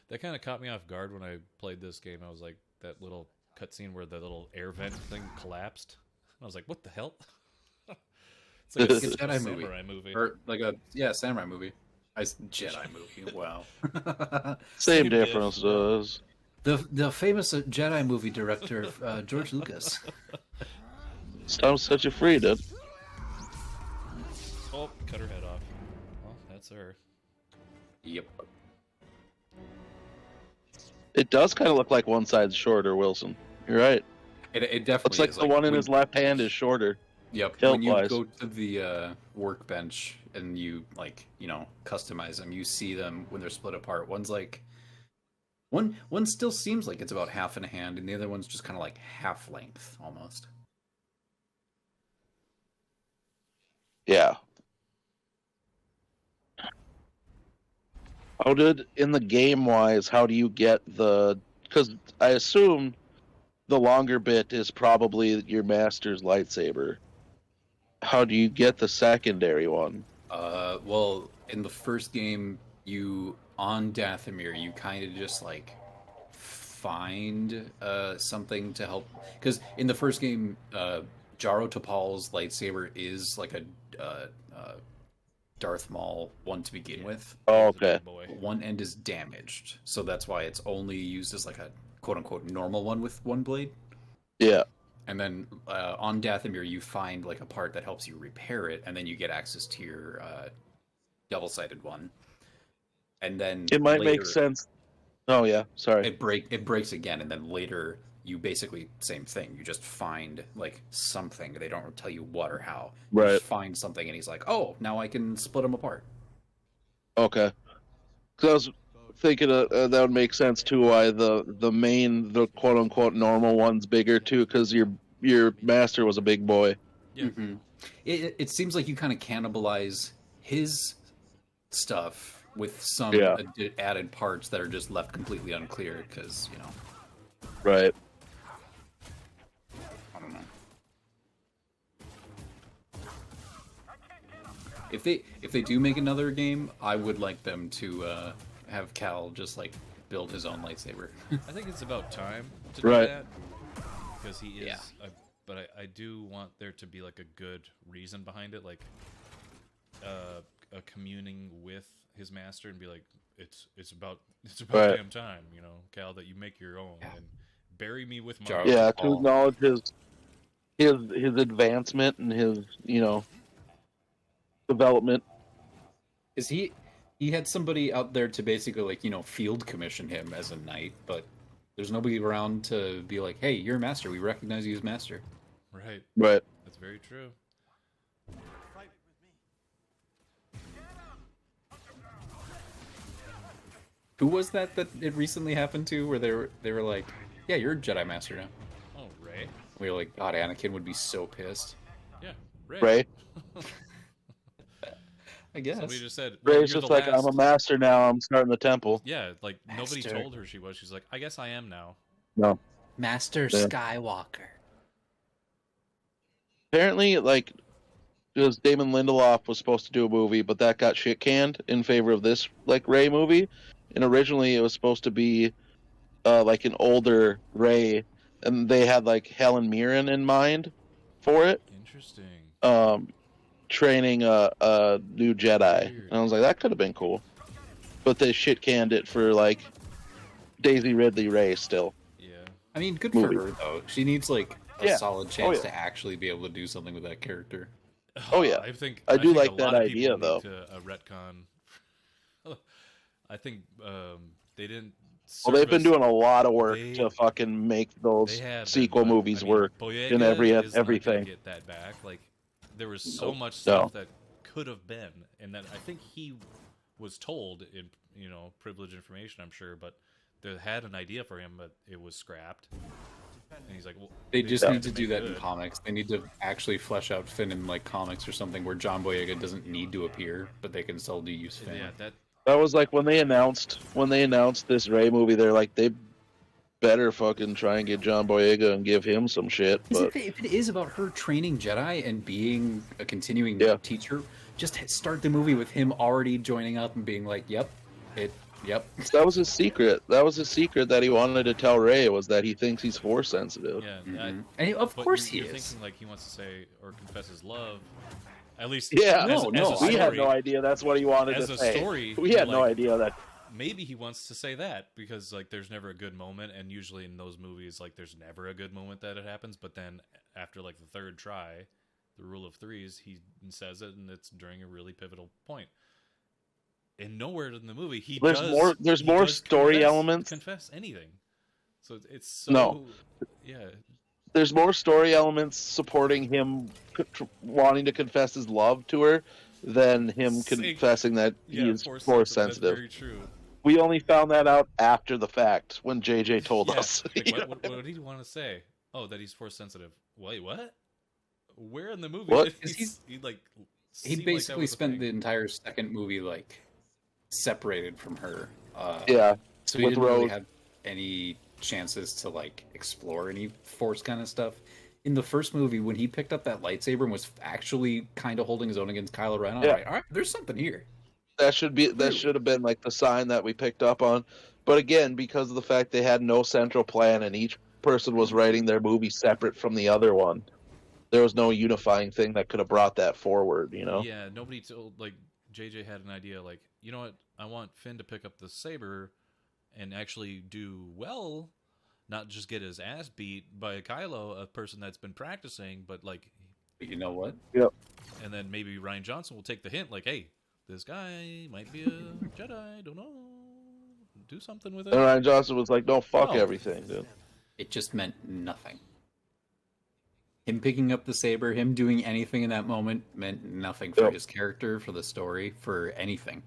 That kind of caught me off guard when I played this game. I was like, that little cutscene where the little air vent thing collapsed. I was like, what the hell? It's like a Jedi samurai movie. Or like a samurai movie. Jedi movie. Wow. Same difference, does. The famous Jedi movie director George Lucas. It's time to set you free, dude. Oh, cut her head off. Well, that's her. Yep. It does kind of look like one side's shorter, Wilson. You're right. It definitely Looks like is. the one in his left hand is shorter. Yep. Hilt When you wise. go to the workbench and you customize them, you see them when they're split apart. One's like one still seems like it's about half in a hand, and the other one's just kind of like half length almost. Yeah. In the game wise, how do you get because I assume the longer bit is probably your master's lightsaber. How do you get the secondary one? Well, in the first game, on Dathomir, you kind of just like find something to help. Because in the first game, Jaro Tapal's lightsaber is like a Darth Maul one to begin with. Oh, okay. One end is damaged, so that's why it's only used as like a quote-unquote normal one with one blade. Yeah. And then on Dathomir, you find like a part that helps you repair it, and then you get access to your double-sided one. And then it might make sense. Oh yeah, sorry. It breaks again, and then later you basically same thing. You just find like something. They don't tell you what or how. Right. You just find something, and he's like, "Oh, now I can split them apart." Okay. Because I was thinking that would make sense too. Why the quote unquote normal one's bigger too? Because your master was a big boy. Yeah. Mm-hmm. It seems like you kind of cannibalize his stuff with some added parts that are just left completely unclear because Right. I don't know. If they do make another game, I would like them to have Cal just like build his own lightsaber. I think it's about time to do that because he is. Yeah. But I do want there to be like a good reason behind it, like a communing with his master and be like, it's about damn time, Cal, that you make your own and bury me with my to acknowledge his advancement and his development. Is he had somebody out there to basically like field commission him as a knight, but there's nobody around to be like, hey, you're a master, we recognize you as master. Right That's very true. Who was that it recently happened to where they were like, yeah, you're a Jedi Master now? Oh, Rey. We were like, God, Anakin would be so pissed. Yeah, Rey. I guess. Somebody just said, Rey's just like, I'm a master now, I'm starting the temple. Yeah, like master. Nobody told her she was. She's like, I guess I am now. No. Master Skywalker. Apparently, like, because Damon Lindelof was supposed to do a movie, but that got shit canned in favor of this like Rey movie. And originally it was supposed to be like an older Rey, and they had like Helen Mirren in mind for it. Interesting. Training a new Jedi. Weird. And I was like, that could have been cool. But they shit canned it for like Daisy Ridley Rey still. Yeah. I mean, good for her though. She needs like a solid chance to actually be able to do something with that character. Oh yeah. I do like that idea though. A retcon. I think they didn't. Well, they've been doing a lot of work to fucking make those sequel movies work in everything. Get that back. Like there was so much stuff that could have been, and that I think he was told in privileged information. I'm sure, but they had an idea for him, but it was scrapped. And he's like, well, they just need to do that in comics. They need to actually flesh out Finn in like comics or something where John Boyega doesn't need to appear, but they can still use Finn. Yeah, that was like when they announced this Rey movie. They're like, they better fucking try and get John Boyega and give him some shit. But if it is about her training Jedi and being a continuing teacher, just start the movie with him already joining up and being like, yep. That was his secret. That was his secret that he wanted to tell Rey, was that he thinks he's force sensitive. Yeah, and of course he is. Thinking like he wants to say or confess his love. At least, we had no idea that's what he wanted to say. As a story, we had no idea that. Maybe he wants to say that because like there's never a good moment, and usually in those movies like there's never a good moment that it happens. But then after like the third try, the rule of threes, he says it, and it's during a really pivotal point. And nowhere in the movie there's more story elements. Confess anything, so it's so There's more story elements supporting him wanting to confess his love to her than him confessing that he is force sensitive. That's very true. We only found that out after the fact when JJ told us. Like, what did he want to say? Oh, that he's force sensitive. Wait, what? Where in the movie? What? He basically spent the entire second movie like separated from her. Yeah. So he didn't really have any chances to like explore any Force kind of stuff. In the first movie, when he picked up that lightsaber and was actually kind of holding his own against Kylo Ren, I'm like, all right, there's something here. That should have been like the sign that we picked up on. But again, because of the fact they had no central plan and each person was writing their movie separate from the other one, there was no unifying thing that could have brought that forward, you know? Yeah, nobody told, like, JJ had an idea, like, you know what, I want Finn to pick up the saber and actually do well, not just get his ass beat by Kylo, a person that's been practicing, but, like... But you know what? Yep. And then maybe Ryan Johnson will take the hint, like, hey, this guy might be a Jedi, don't know, do something with it. And Ryan Johnson was like, no, fuck everything, dude. It just meant nothing. Him picking up the saber, him doing anything in that moment meant nothing for his character, for the story, for anything.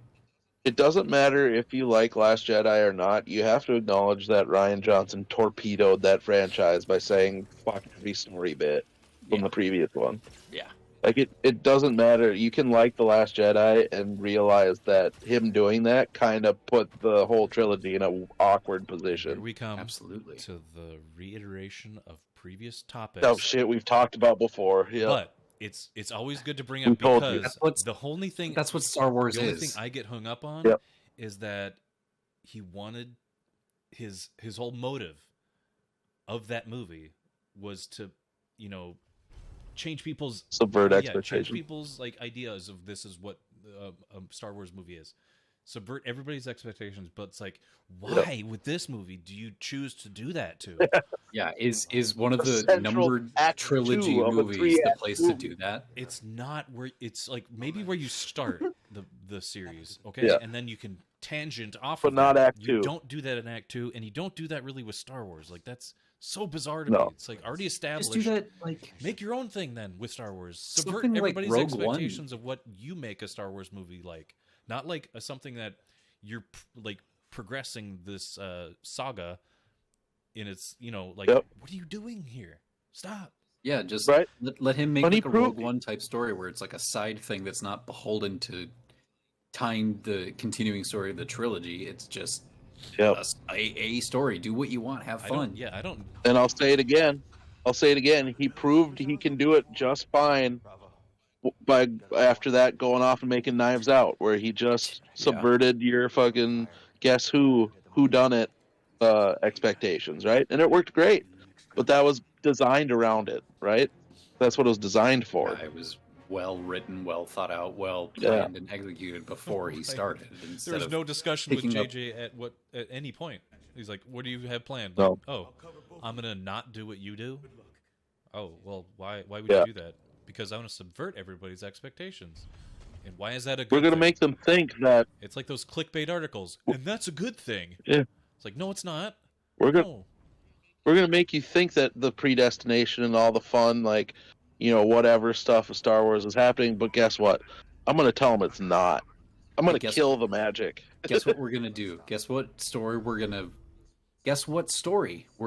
It doesn't matter if you like Last Jedi or not. You have to acknowledge that Ryan Johnson torpedoed that franchise by saying fuck every story bit from the previous one. Yeah. Like, it doesn't matter. You can like The Last Jedi and realize that him doing that kind of put the whole trilogy in an awkward position. Here we come Absolutely. to the reiteration of previous topics. Oh, shit, we've talked about before. Yeah. But it's always good to bring Who up told you? because the only thing... That's what Star Wars the only is. thing I get hung up on is that he wanted his whole motive of that movie was to, you know, change people's subvert change expectations. people's like ideas of this is what a Star Wars movie is. Subvert everybody's expectations, but it's like, why with this movie do you choose to do that to? Yeah, is one of the Central numbered act trilogy two of a movies the three-act place to movie. do that? It's not where it's like maybe where you start the series, okay, Yeah. and then you can tangent off, But of not that. Act You Two. don't do that in Act 2, and you don't do that really with Star Wars. Like that's so bizarre to No. me. It's like already established. Just do that, like Make your own thing then with Star Wars. Subvert Something like everybody's Rogue One. expectations of what you make a Star Wars movie like. Not like something that you're like progressing this saga in its, you know, like what are you doing here? Stop. yeah, just Right. let him make But he like a proved- Rogue One type story where it's like a side thing that's not beholden to tying the continuing story of the trilogy. It's just a story. Do what you want. Have fun. I don't. And I'll say it again. He proved he can do it just fine by after that going off and making Knives Out, where he just subverted your fucking guess who done it expectations, right? And it worked great. But that was designed around it, right? That's what it was designed for. Yeah, it was well written, well thought out, well planned and executed before he started. There was no discussion with picking up- JJ at any point. He's like, "What do you have planned?" No. Like, oh, I'm gonna not do what you do. Oh, well, why would you do that? Because I want to subvert everybody's expectations. And why is that a good We're going to thing? make them think that It's like those clickbait articles, and that's a good thing. Yeah. It's like, no, it's not. we're going No. to make you think that the predestination and all the fun, like, you know, whatever stuff of Star Wars is happening, but guess what? I'm going to tell them it's not. I'm going to kill the magic. Guess what we're gonna do? Guess what story we're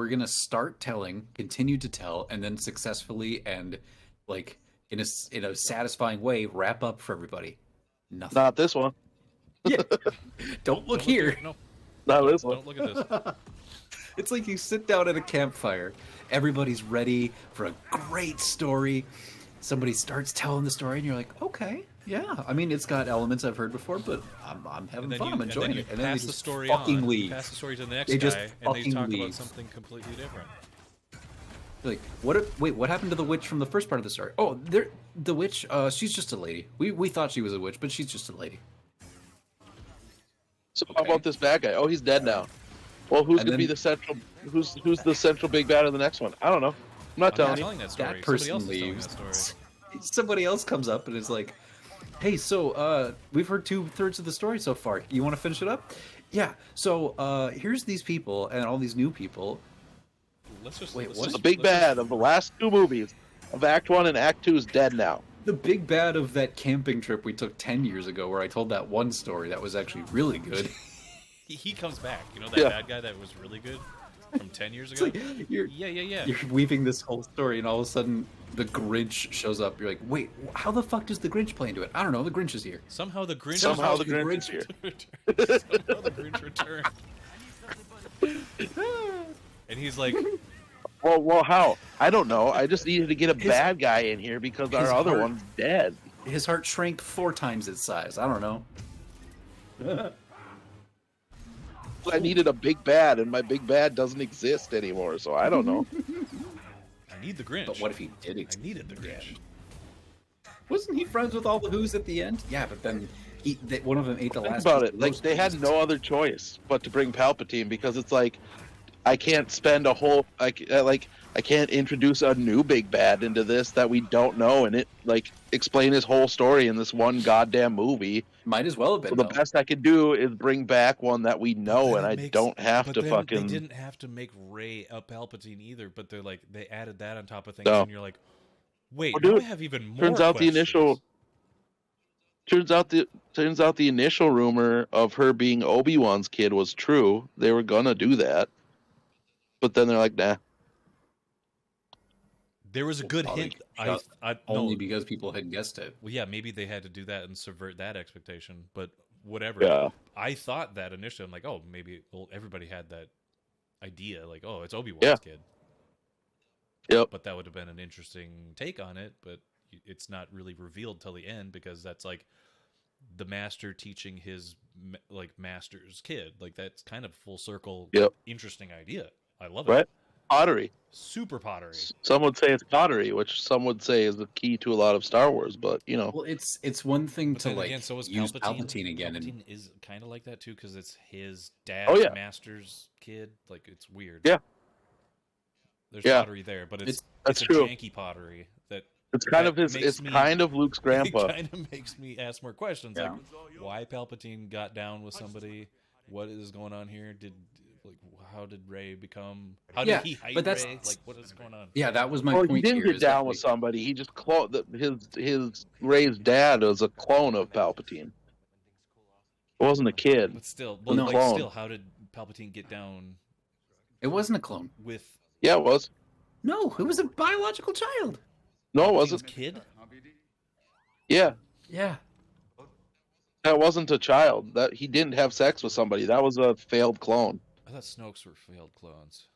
gonna start telling, continue to tell, and then successfully and like in a satisfying way wrap up for everybody. Nothing. Not this one. Yeah. Don't look here. No, Not this one. don't look at this. It's like you sit down at a campfire. Everybody's ready for a great story. Somebody starts telling the story, and you're like, okay, yeah. I mean, it's got elements I've heard before, but I'm having fun. I'm enjoying it. And then pass they the just story fucking on. leave. Pass the story to the next They just guy, and they fucking talk about leave. something completely different. Like, wait, what happened to the witch from the first part of the story? Oh, the witch, she's just a lady. We thought she was a witch, but she's just a lady. So how about this bad guy? Oh, he's dead now. Well, who's And going to be then- the central? Who's the central big bad of the next one? I don't know. I'm not I'm telling not you. telling that story. That person Somebody else is leaves. telling that story. Somebody else comes up and is like, hey, so we've heard 2/3 of the story so far. You want to finish it up? Yeah. So here's these people and all these new people. Let's just Wait, let's what? just- The big let's just- bad of the last two movies of Act 1 and Act 2 is dead now. The big bad of that camping trip we took 10 years ago where I told that one story that was actually really good. He comes back. You know that bad guy that was really good from 10 years ago? It's like, you're weaving this whole story, and all of a sudden the Grinch shows up. You're like, wait, how the fuck does the Grinch play into it? I don't know. The Grinch is here. Somehow the Grinch. Somehow the Grinch is here. Somehow the Grinch returned. And he's like, Well, how? I don't know. I just needed to get a bad guy in here because our other heart- one's dead. His heart shrank 4 times its size. I don't know. I needed a big bad, and my big bad doesn't exist anymore, so I don't know. I need the Grinch. But what if he did I exist? needed the Grinch. Wasn't he friends with all the Who's at the end? Yeah, but then one of them ate the Think last. about piece it. of Like, roast they had beef. no other choice but to bring Palpatine because it's like, I can't spend a whole I can't introduce a new big bad into this that we don't know and it like explain his whole story in this one goddamn movie. Might as well have been. So the though. best I could do is bring back one that we know, and I don't have to fucking. They didn't have to make Rey a Palpatine either, but they added that on top of things, No. and you're like, wait, Well, now dude, I have even more. Turns out questions. Turns out the initial rumor of her being Obi-Wan's kid was true. They were gonna do that, but then they're like, nah. There was a good Probably hint. just only No, because people had guessed it. well, yeah, maybe they had to do that and subvert that expectation, but whatever. Yeah. I thought that initially. I'm like, oh, maybe. Well, everybody had that idea, like, oh, it's Obi-Wan's Yeah. kid. Yep. But that would have been an interesting take on it. But it's not really revealed till the end because that's like the master teaching his master's kid. Like that's kind of full circle. Yep. Interesting idea. I love Right? it. Pottery. Super pottery. Some would say it's pottery, which some would say is the key to a lot of Star Wars. But you know, Well, it's one thing But to then like again, so is use Palpatine. Palpatine again, Palpatine and is kind of like that too because it's his dad's Oh, yeah. master's kid. Like it's weird. Yeah. There's Yeah. pottery there, but it's That's a true. janky pottery that it's kind that of his. makes It's me- kind of Luke's grandpa. It kind of makes me ask more questions, Yeah. like why Palpatine got down with somebody, what is going on here? How did Rey become? How Yeah, did he hide but that's- Rey? Like what is going on? yeah, that was my Well, he point didn't here. get is that, down with like, somebody. He just his Ray's dad was a clone of Palpatine. It wasn't a kid. But still, No. Clone. how did Palpatine get down It wasn't a clone. with Yeah, it was. No, it was a biological child. No, it Palpatine's wasn't. kid? Yeah, Yeah. that wasn't a child. That he didn't have sex with somebody. That was a failed clone. I thought Snoke's were failed clones.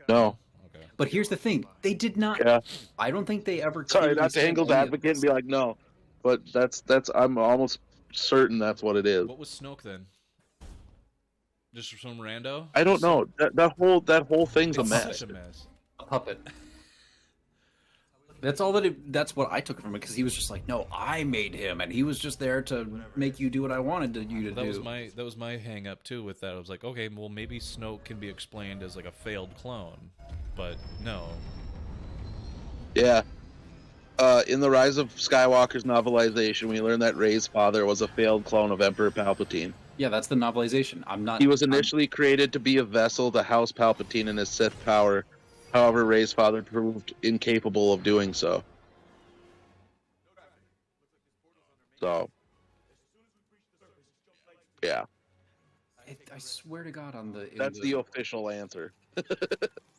No. Okay. But here's the thing: they did not. Yeah. I don't think they ever. Sorry, clearly not to said Engel's any of advocate and this. be like, no, but that's. I'm almost certain that's what it is. What was Snoke then? Just some rando? I don't know. That whole thing's a It's mess. such a mess. A puppet. That's all that. That's what I took from it because he was just like, "No, I made him, and he was just there to make you do what I wanted you to That do." was my hang up too with that. I was like, okay, well maybe Snoke can be explained as like a failed clone, but no. Yeah. In the Rise of Skywalker's novelization, we learned that Rey's father was a failed clone of Emperor Palpatine. Yeah, that's the novelization. I'm not. He was initially created to be a vessel to house Palpatine and his Sith power. However, Rey's father proved incapable of doing so. So, yeah, I swear to God, that's the official answer.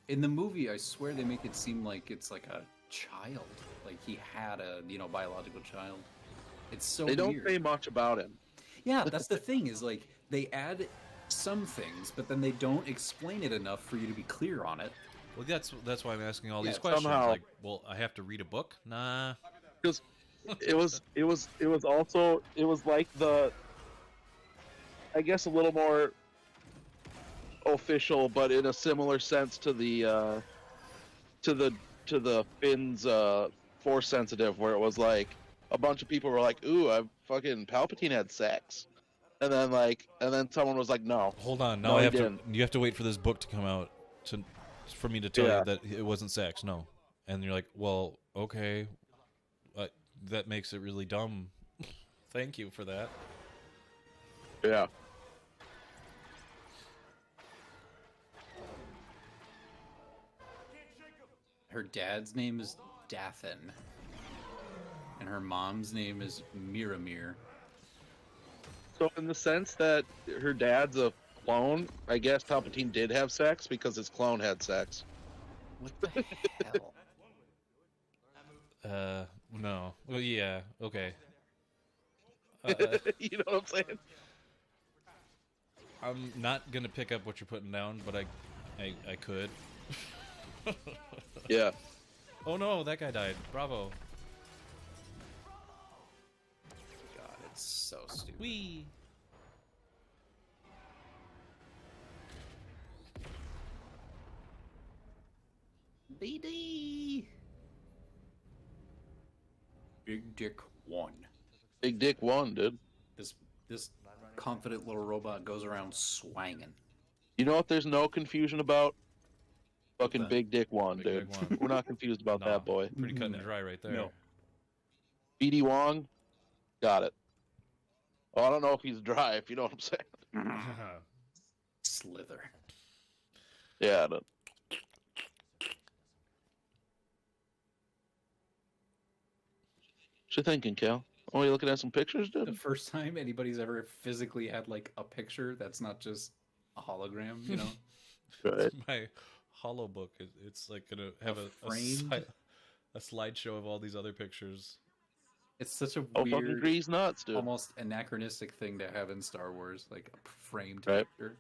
in the movie, I swear they make it seem like it's like a child, like he had a biological child. It's so They don't weird. say much about him. Yeah, that's the thing is like they add some things, but then they don't explain it enough for you to be clear on it. Well, that's why I'm asking all Yeah, these questions. somehow- Like, well, I have to read a book? Nah. Because it was like the, I guess a little more official, but in a similar sense to the Finn's Force sensitive, where it was like a bunch of people were like, "Ooh, I fucking Palpatine had sex," and then someone was like, "No." Hold on. Now No, I he have didn't. to. You have to wait for this book to come out for me to tell Yeah. you that it wasn't sex. No. And you're like, well, okay, that makes it really dumb. Thank you for that. Yeah. Her dad's name is Dathan, and her mom's name is Miramir. So in the sense that her dad's a clone, I guess Palpatine did have sex because his clone had sex. What the hell? No. Well, yeah. Okay. You know what I'm saying? I'm not gonna pick up what you're putting down, but I could. Yeah. Oh no, that guy died. Bravo. God, it's so stupid. Wee. BD. Big Dick 1. Big Dick won, dude. This confident little robot goes around swanging. You know what there's no confusion about? Fucking that? Big Dick won, Big dude. Dick won. We're not confused about No, that boy. Pretty cut and dry right there. No. BD Wong, got it. Oh, I don't know if he's dry, if you know what I'm saying. Slither. Yeah, I don't. What you thinking, Cal? Oh, you looking at some pictures, The dude? first time anybody's ever physically had like a picture that's not just a hologram, you know? Right. My hollow book, it's like gonna have a framed? a slideshow of all these other pictures. It's such a Oh, fucking weird, Grease nuts, dude. almost anachronistic thing to have in Star Wars, like a framed Right. picture.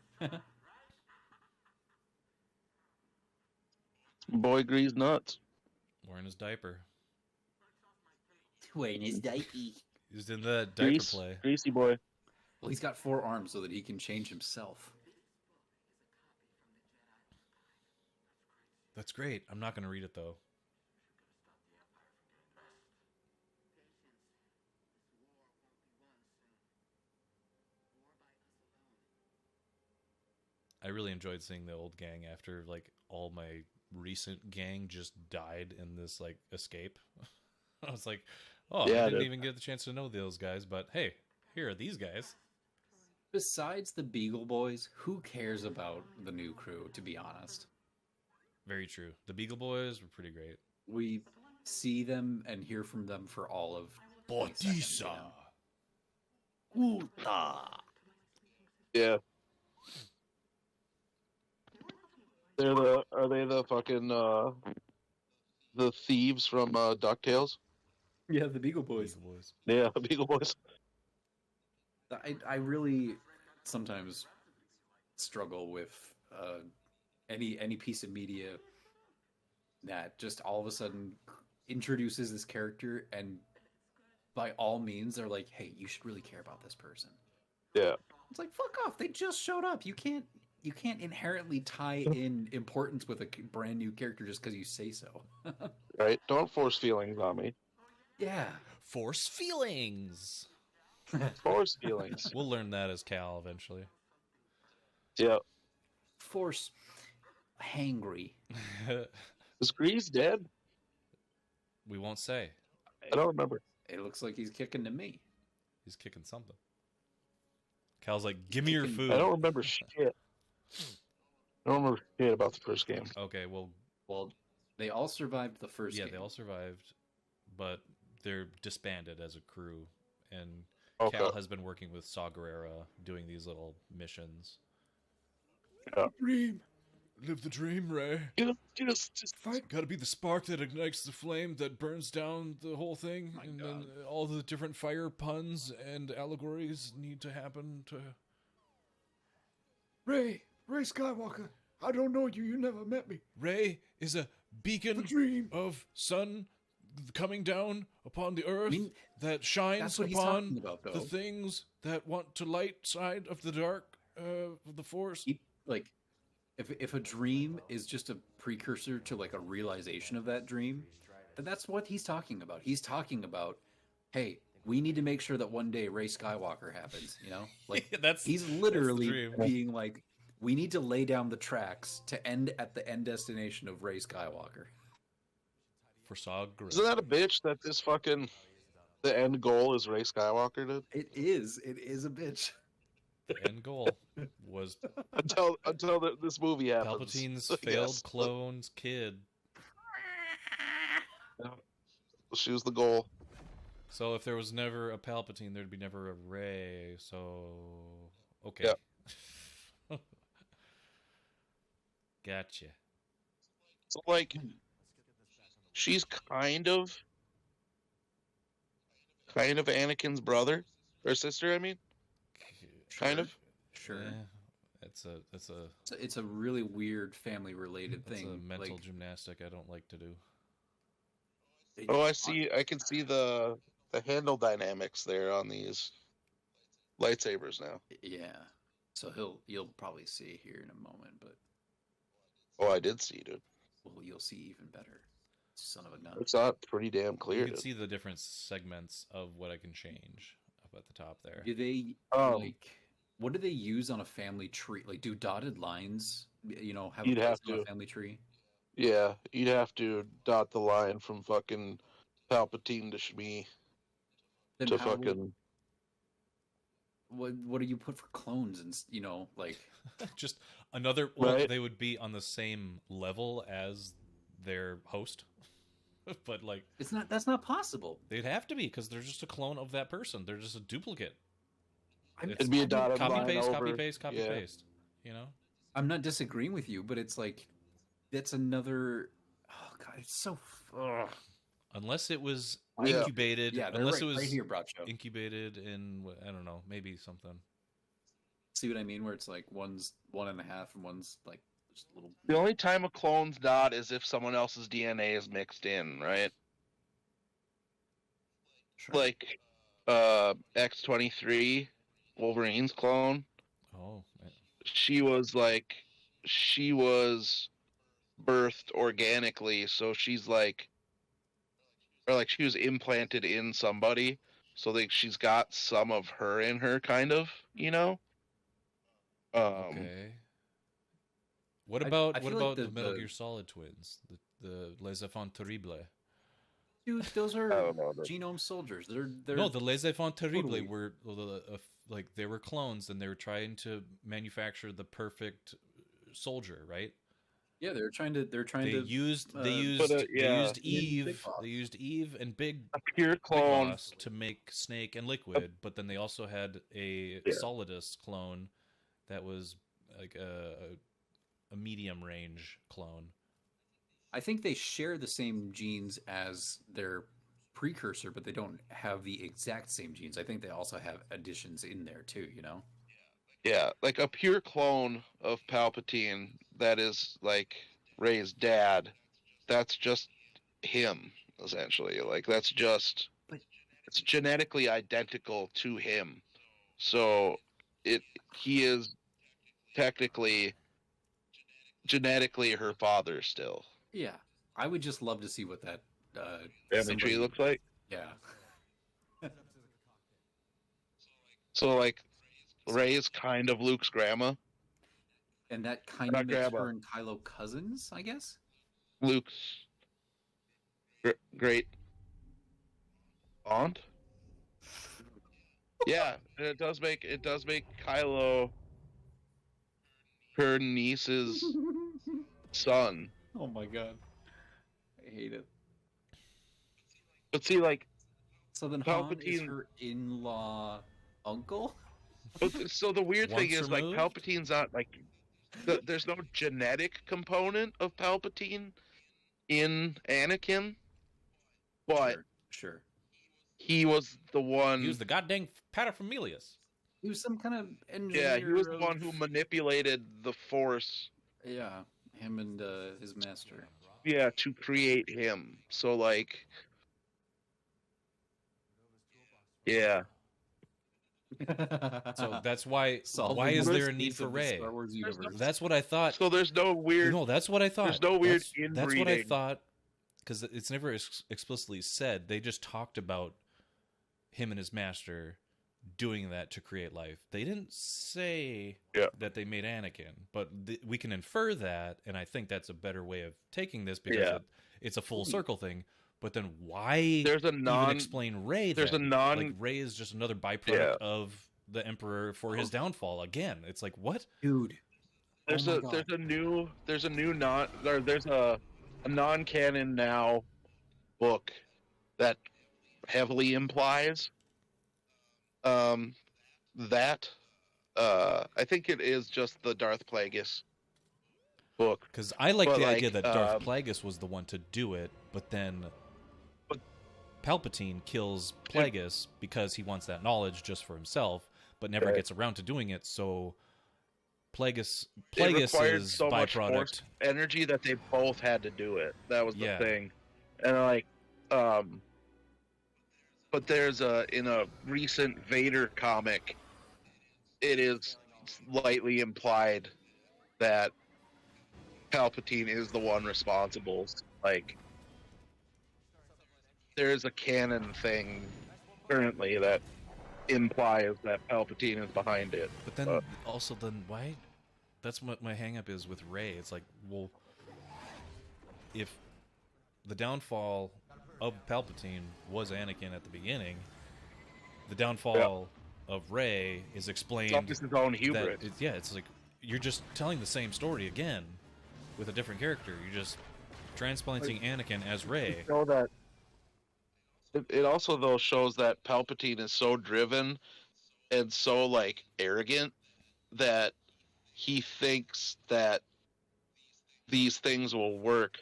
Boy Grease nuts. Wearing his diaper. Wearing his diaper. He's in that diaper Grease, play. Greasy boy. Well, he's got 4 arms so that he can change himself. That's great. I'm not gonna read it though. I really enjoyed seeing the old gang after like all my recent gang just died in this like escape. I was like, oh, Yeah, I didn't dude. even get the chance to know those guys, but hey, here are these guys. Besides the Beagle Boys, who cares about the new crew, to be honest? Very true. The Beagle Boys were pretty great. We see them and hear from them for all of 20 seconds, you know? Yeah. Are they the fucking the thieves from DuckTales? Yeah, the Beagle Boys. Beagle Boys. Yeah, the Beagle Boys. I really sometimes struggle with any piece of media that just all of a sudden introduces this character and by all means they're like, hey, you should really care about this person. Yeah. It's like, fuck off, they just showed up. You can't inherently tie in importance with a brand new character just because you say so. Right? Don't force feelings on me. Yeah. Force feelings. Force feelings. We'll learn that as Cal eventually. Yeah. Force hangry. Is Grease dead? We won't say. I don't remember. It looks like he's kicking to me. He's kicking something. Cal's like, give me your food. I don't remember shit. I don't remember shit about the first game. Okay, well, Well, they all survived the first yeah, game. they all survived, but they're disbanded as a crew, and Okay. Cal has been working with Saw Gerrera doing these little missions. Yeah. Dream. Live the dream, Ray. Just Fight. Gotta be the spark that ignites the flame that burns down the whole thing, and then all the different fire puns and allegories need to happen to... Ray Skywalker. I don't know you. You never met me. Ray is a beacon dream. of sun coming down upon the earth mean, that shines that's what he's upon talking about, though. the things that want to light side of the dark of the force. Like, if a dream is just a precursor to like a realization of that dream, then that's what he's talking about. He's talking about, hey, we need to make sure that one day Ray Skywalker happens. You know, like he's literally dream. being like, we need to lay down the tracks to end at the end destination of Ray Skywalker. For Saw Gerrera. Isn't that a bitch that this fucking the end goal is Ray Skywalker, dude? It is a bitch. The end goal was Until this movie happens. Palpatine's I failed guess. clone's kid. She was the goal. So if there was never a Palpatine, there'd be never a Rey. So okay. Yeah. Gotcha. So like, she's kind of Anakin's brother or sister. I mean, kind of. Sure. Yeah, it's a really weird family related It's thing. a mental like, gymnastic I don't like to do. Oh, I see. I can see the handle dynamics there on these lightsabers now. Yeah. So you'll probably see here in a moment, but Oh, I did see, dude. well, you'll see even better. Son of a gun. It's not pretty damn You clear. can Dude. see the different segments of what I can change up at the top there. Do they like what do they use on a family tree? Like, do dotted lines, have a You'd place have on a to. family tree? Yeah, you'd have to dot the line from fucking Palpatine to Shmi Then to how fucking. what do you put for clones and like Just another. Well, Right. they would be on the same level as their host, but like that's not possible. they'd have to be because they're just a clone of that person. They're just a duplicate. It'd be a dotted Copy line paste, over. copy paste, copy Yeah. paste. You know. I'm not disagreeing with you, but it's like that's another. Oh god, it's so. Ugh. Unless it was Yeah. incubated. Yeah, they're unless right, it was right here, Bracho. incubated in I don't know, maybe something. See what I mean? Where it's like one's 1.5 and one's like just a little. The only time a clone's dot is if someone else's DNA is mixed in, right? Sure. Like X-23, Wolverine's clone. Oh, man. She was birthed organically, so she's like, or like she was implanted in somebody, so like she's got some of her in her, kind of, Okay. What I about feel what like about the- the Metal the- Gear Solid twins, the Les Enfants Terribles? Dude, those I are don't know. genome soldiers. They're No, the Les Enfants Terribles totally- were like they were clones, and they were trying to manufacture the perfect soldier, right? yeah, they're trying to They used But, yeah. Eve, Boss. they used Eve and Big A pure clone. Boss to make Snake and Liquid, but then they also had a Yeah. Solidus clone that was like a medium range clone. I think they share the same genes as their precursor, but they don't have the exact same genes. I think they also have additions in there too, Yeah, like a pure clone of Palpatine that is like Rey's dad. That's just him, essentially. Like that's just it's genetically identical to him. So he is technically genetically her father still. Yeah. I would just love to see what that Imagery looks like. Yeah. So like Rey is kind of Luke's grandma. And that kind Not of makes grandma. her and Kylo cousins, I guess. Luke's great aunt. Yeah, and it does make Kylo her niece's son. Oh my god. I hate it. But see, like, So then Han is Palpatine- her in-law uncle? so the weird thing Once is, like, removed? Palpatine's not like there's no genetic component of Palpatine in Anakin, but Sure. he was the one. He was the goddamn paterfamilias. He was some kind of engineer. Yeah, he was the of- one who manipulated the Force. Yeah, him and his master. Yeah, to create him. So like, yeah. So that's why. Solving Why is the there a mysteries need for of the Rey? Star Wars universe. That's what I thought. So there's no weird. No, that's what I thought. There's no weird That's what I inbreeding. thought, because it's never explicitly said. They just talked about him and his master doing that to create life. They didn't say that they made Anakin, but we can infer that, and I think that's a better way of taking this because it's a full circle thing. But then why There's a even explain Rey? There's then? a non. Like Rey is just another byproduct of the Emperor for his downfall. Again, it's like what? Dude. There's Oh my God. there's a non-canon now book that heavily implies that I think it is just the Darth Plagueis book. Because I like But, the idea like, that Darth Plagueis was the one to do it, but then Palpatine kills Plagueis because he wants that knowledge just for himself, but never Right. gets around to doing it. So Plagueis it required is so much byproduct. force energy that they both had to do it. That was the Yeah. thing. And like, but there's in a recent Vader comic, it is slightly implied that Palpatine is the one responsible. Like, there's a canon thing currently that implies that Palpatine is behind it. But then also then why? That's what my hang-up is with Rey. It's like, well, if the downfall of Palpatine was Anakin at the beginning, the downfall of Rey is explained. It's just his own hubris. It's like you're just telling the same story again with a different character. You're just transplanting Anakin as Rey. Show that. It also though shows that Palpatine is so driven and so like arrogant that he thinks that these things will work,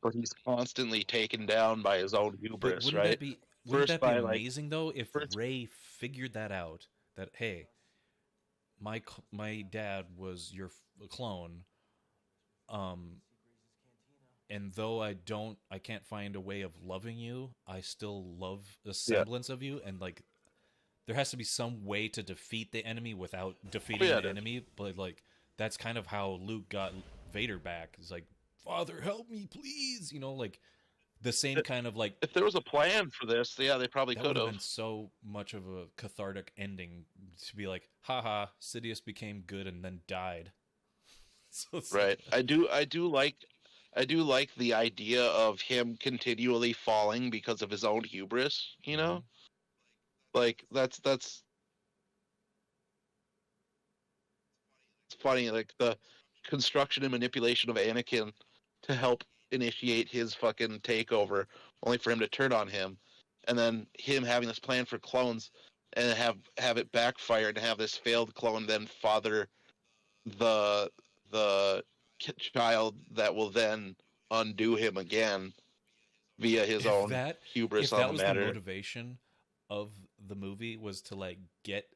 but he's constantly taken down by his own hubris, But right? Wouldn't that be amazing though if Rey figured that out? That hey, my dad was your clone, and though I can't find a way of loving you, I still love a semblance of you, and like there has to be some way to defeat the enemy without defeating the enemy. But like that's kind of how Luke got Vader back. It's like, Father, help me, please. You know, like the same kind of like. If there was a plan for this, yeah, they probably could have. Been so much of a cathartic ending to be like, haha, Sidious became good and then died. So right. I do like the idea of him continually falling because of his own hubris, you know? Like that's it's funny, like the construction and manipulation of Anakin to help initiate his fucking takeover, only for him to turn on him, and then him having this plan for clones and have it backfire and have this failed clone then father the child that will then undo him again via his own hubris on the matter. If that was the motivation of the movie, was to like get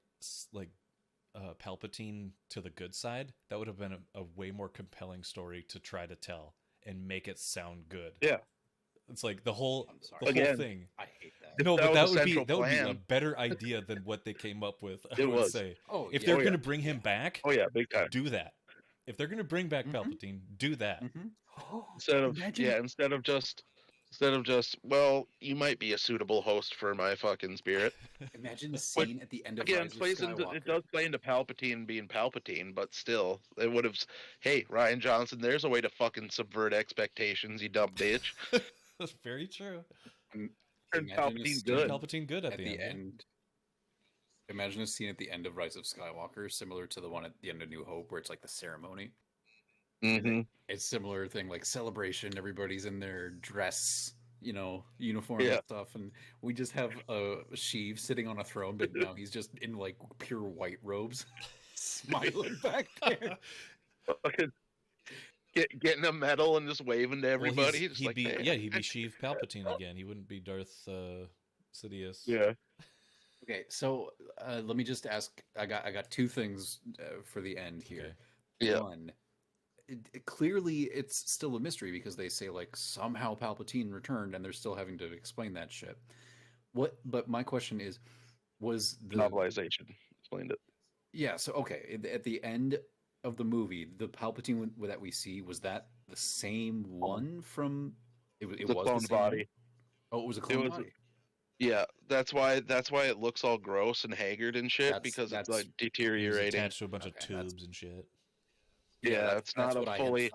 like Palpatine to the good side, that would have been a way more compelling story to try to tell and make it sound good. Yeah, it's like the whole whole thing. I hate that. No, but that would be a better idea than what they came up with. I would say. If they're going to bring him back, big time. Do that. If they're going to bring back Palpatine, do that. Instead of just, well, you might be a suitable host for my fucking spirit. Imagine the scene at the end of Rise of Skywalker. It does play into Palpatine being Palpatine, but still, it would have. Hey, Rian Johnson, there's a way to fucking subvert expectations, you dumb bitch. That's very true. Turn Palpatine good. Palpatine good at the end. Imagine a scene at the end of Rise of Skywalker, similar to the one at the end of New Hope, where it's like the ceremony. Mm-hmm. It's similar thing, like celebration. Everybody's in their dress, uniform and stuff, and we just have Sheev sitting on a throne, but now he's just in like pure white robes, smiling back there, getting a medal and just waving to everybody. Well, he'd be Sheev Palpatine again. He wouldn't be Darth Sidious. Yeah. Okay, so let me just ask. I got two things for the end here. Okay. Yeah. One, clearly it's still a mystery because they say like somehow Palpatine returned, and they're still having to explain that shit. But my question is, was the novelization explained it? Yeah. So okay, at the end of the movie, the Palpatine that we see, was that the same one from? It was the clone body. Oh, it was a clone body. Yeah, that's why it looks all gross and haggard and shit, because it's like deteriorating. Attached to a bunch of tubes and shit. Yeah, it's not a fully.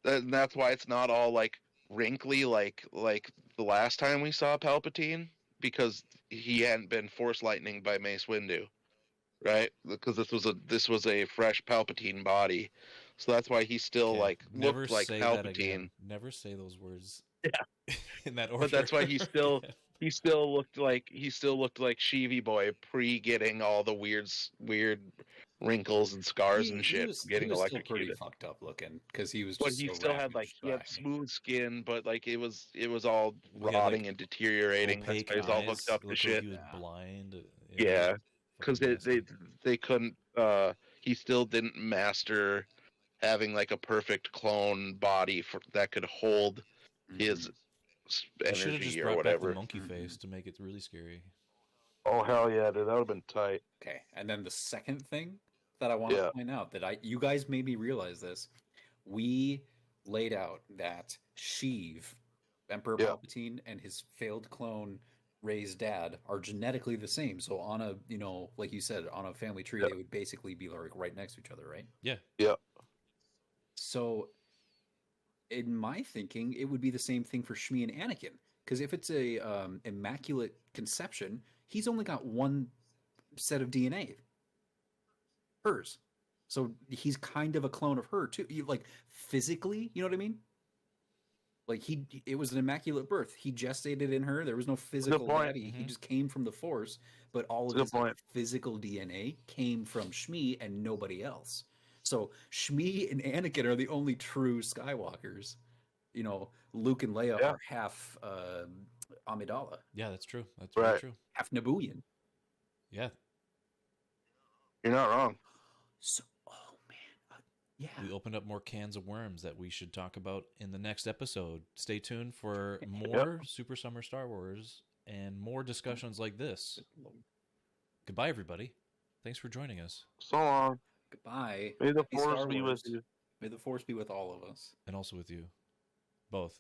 And that's why it's not all like wrinkly like the last time we saw Palpatine, because he hadn't been Force lightning by Mace Windu, right? Because this was a fresh Palpatine body, so that's why he still looked like Palpatine. Never say those words. Yeah, in that order. But that's why he still looked like Sheevy Boy pre getting all the weird wrinkles and scars and shit. Getting electrocuted. Still pretty fucked up looking because he was. But he still had he had smooth skin, but it was all rotting and deteriorating. That's why he was all hooked up to shit. He was blind. Yeah, because they couldn't. he still didn't master having like a perfect clone body that could hold his They should have just energy or brought back the whatever. monkey face to make it really scary. Oh hell yeah, dude, that would have been tight. Okay, and then the second thing that I want to point out that you guys made me realize this. We laid out that Sheev, Emperor Palpatine, and his failed clone Rey's dad are genetically the same. So on a, like you said, on a family tree, they would basically be like right next to each other, right? Yeah. Yeah. So in my thinking, it would be the same thing for Shmi and Anakin. Because if it's a immaculate conception, he's only got one set of DNA. Hers. So he's kind of a clone of her too. Like physically, you know what I mean? Like it was an immaculate birth. He gestated in her. There was no physical daddy. Mm-hmm. He just came from the Force, but all of his physical DNA came from Shmi and nobody else. So Shmi and Anakin are the only true Skywalkers. Luke and Leia are half Amidala. Yeah, that's true. That's very true. Half Nabooian. Yeah. You're not wrong. So, we opened up more cans of worms that we should talk about in the next episode. Stay tuned for more Super Summer Star Wars and more discussions like this. Goodbye, everybody. Thanks for joining us. So long. Goodbye. May the Force be with you. May the Force be with all of us. And also with you. Both.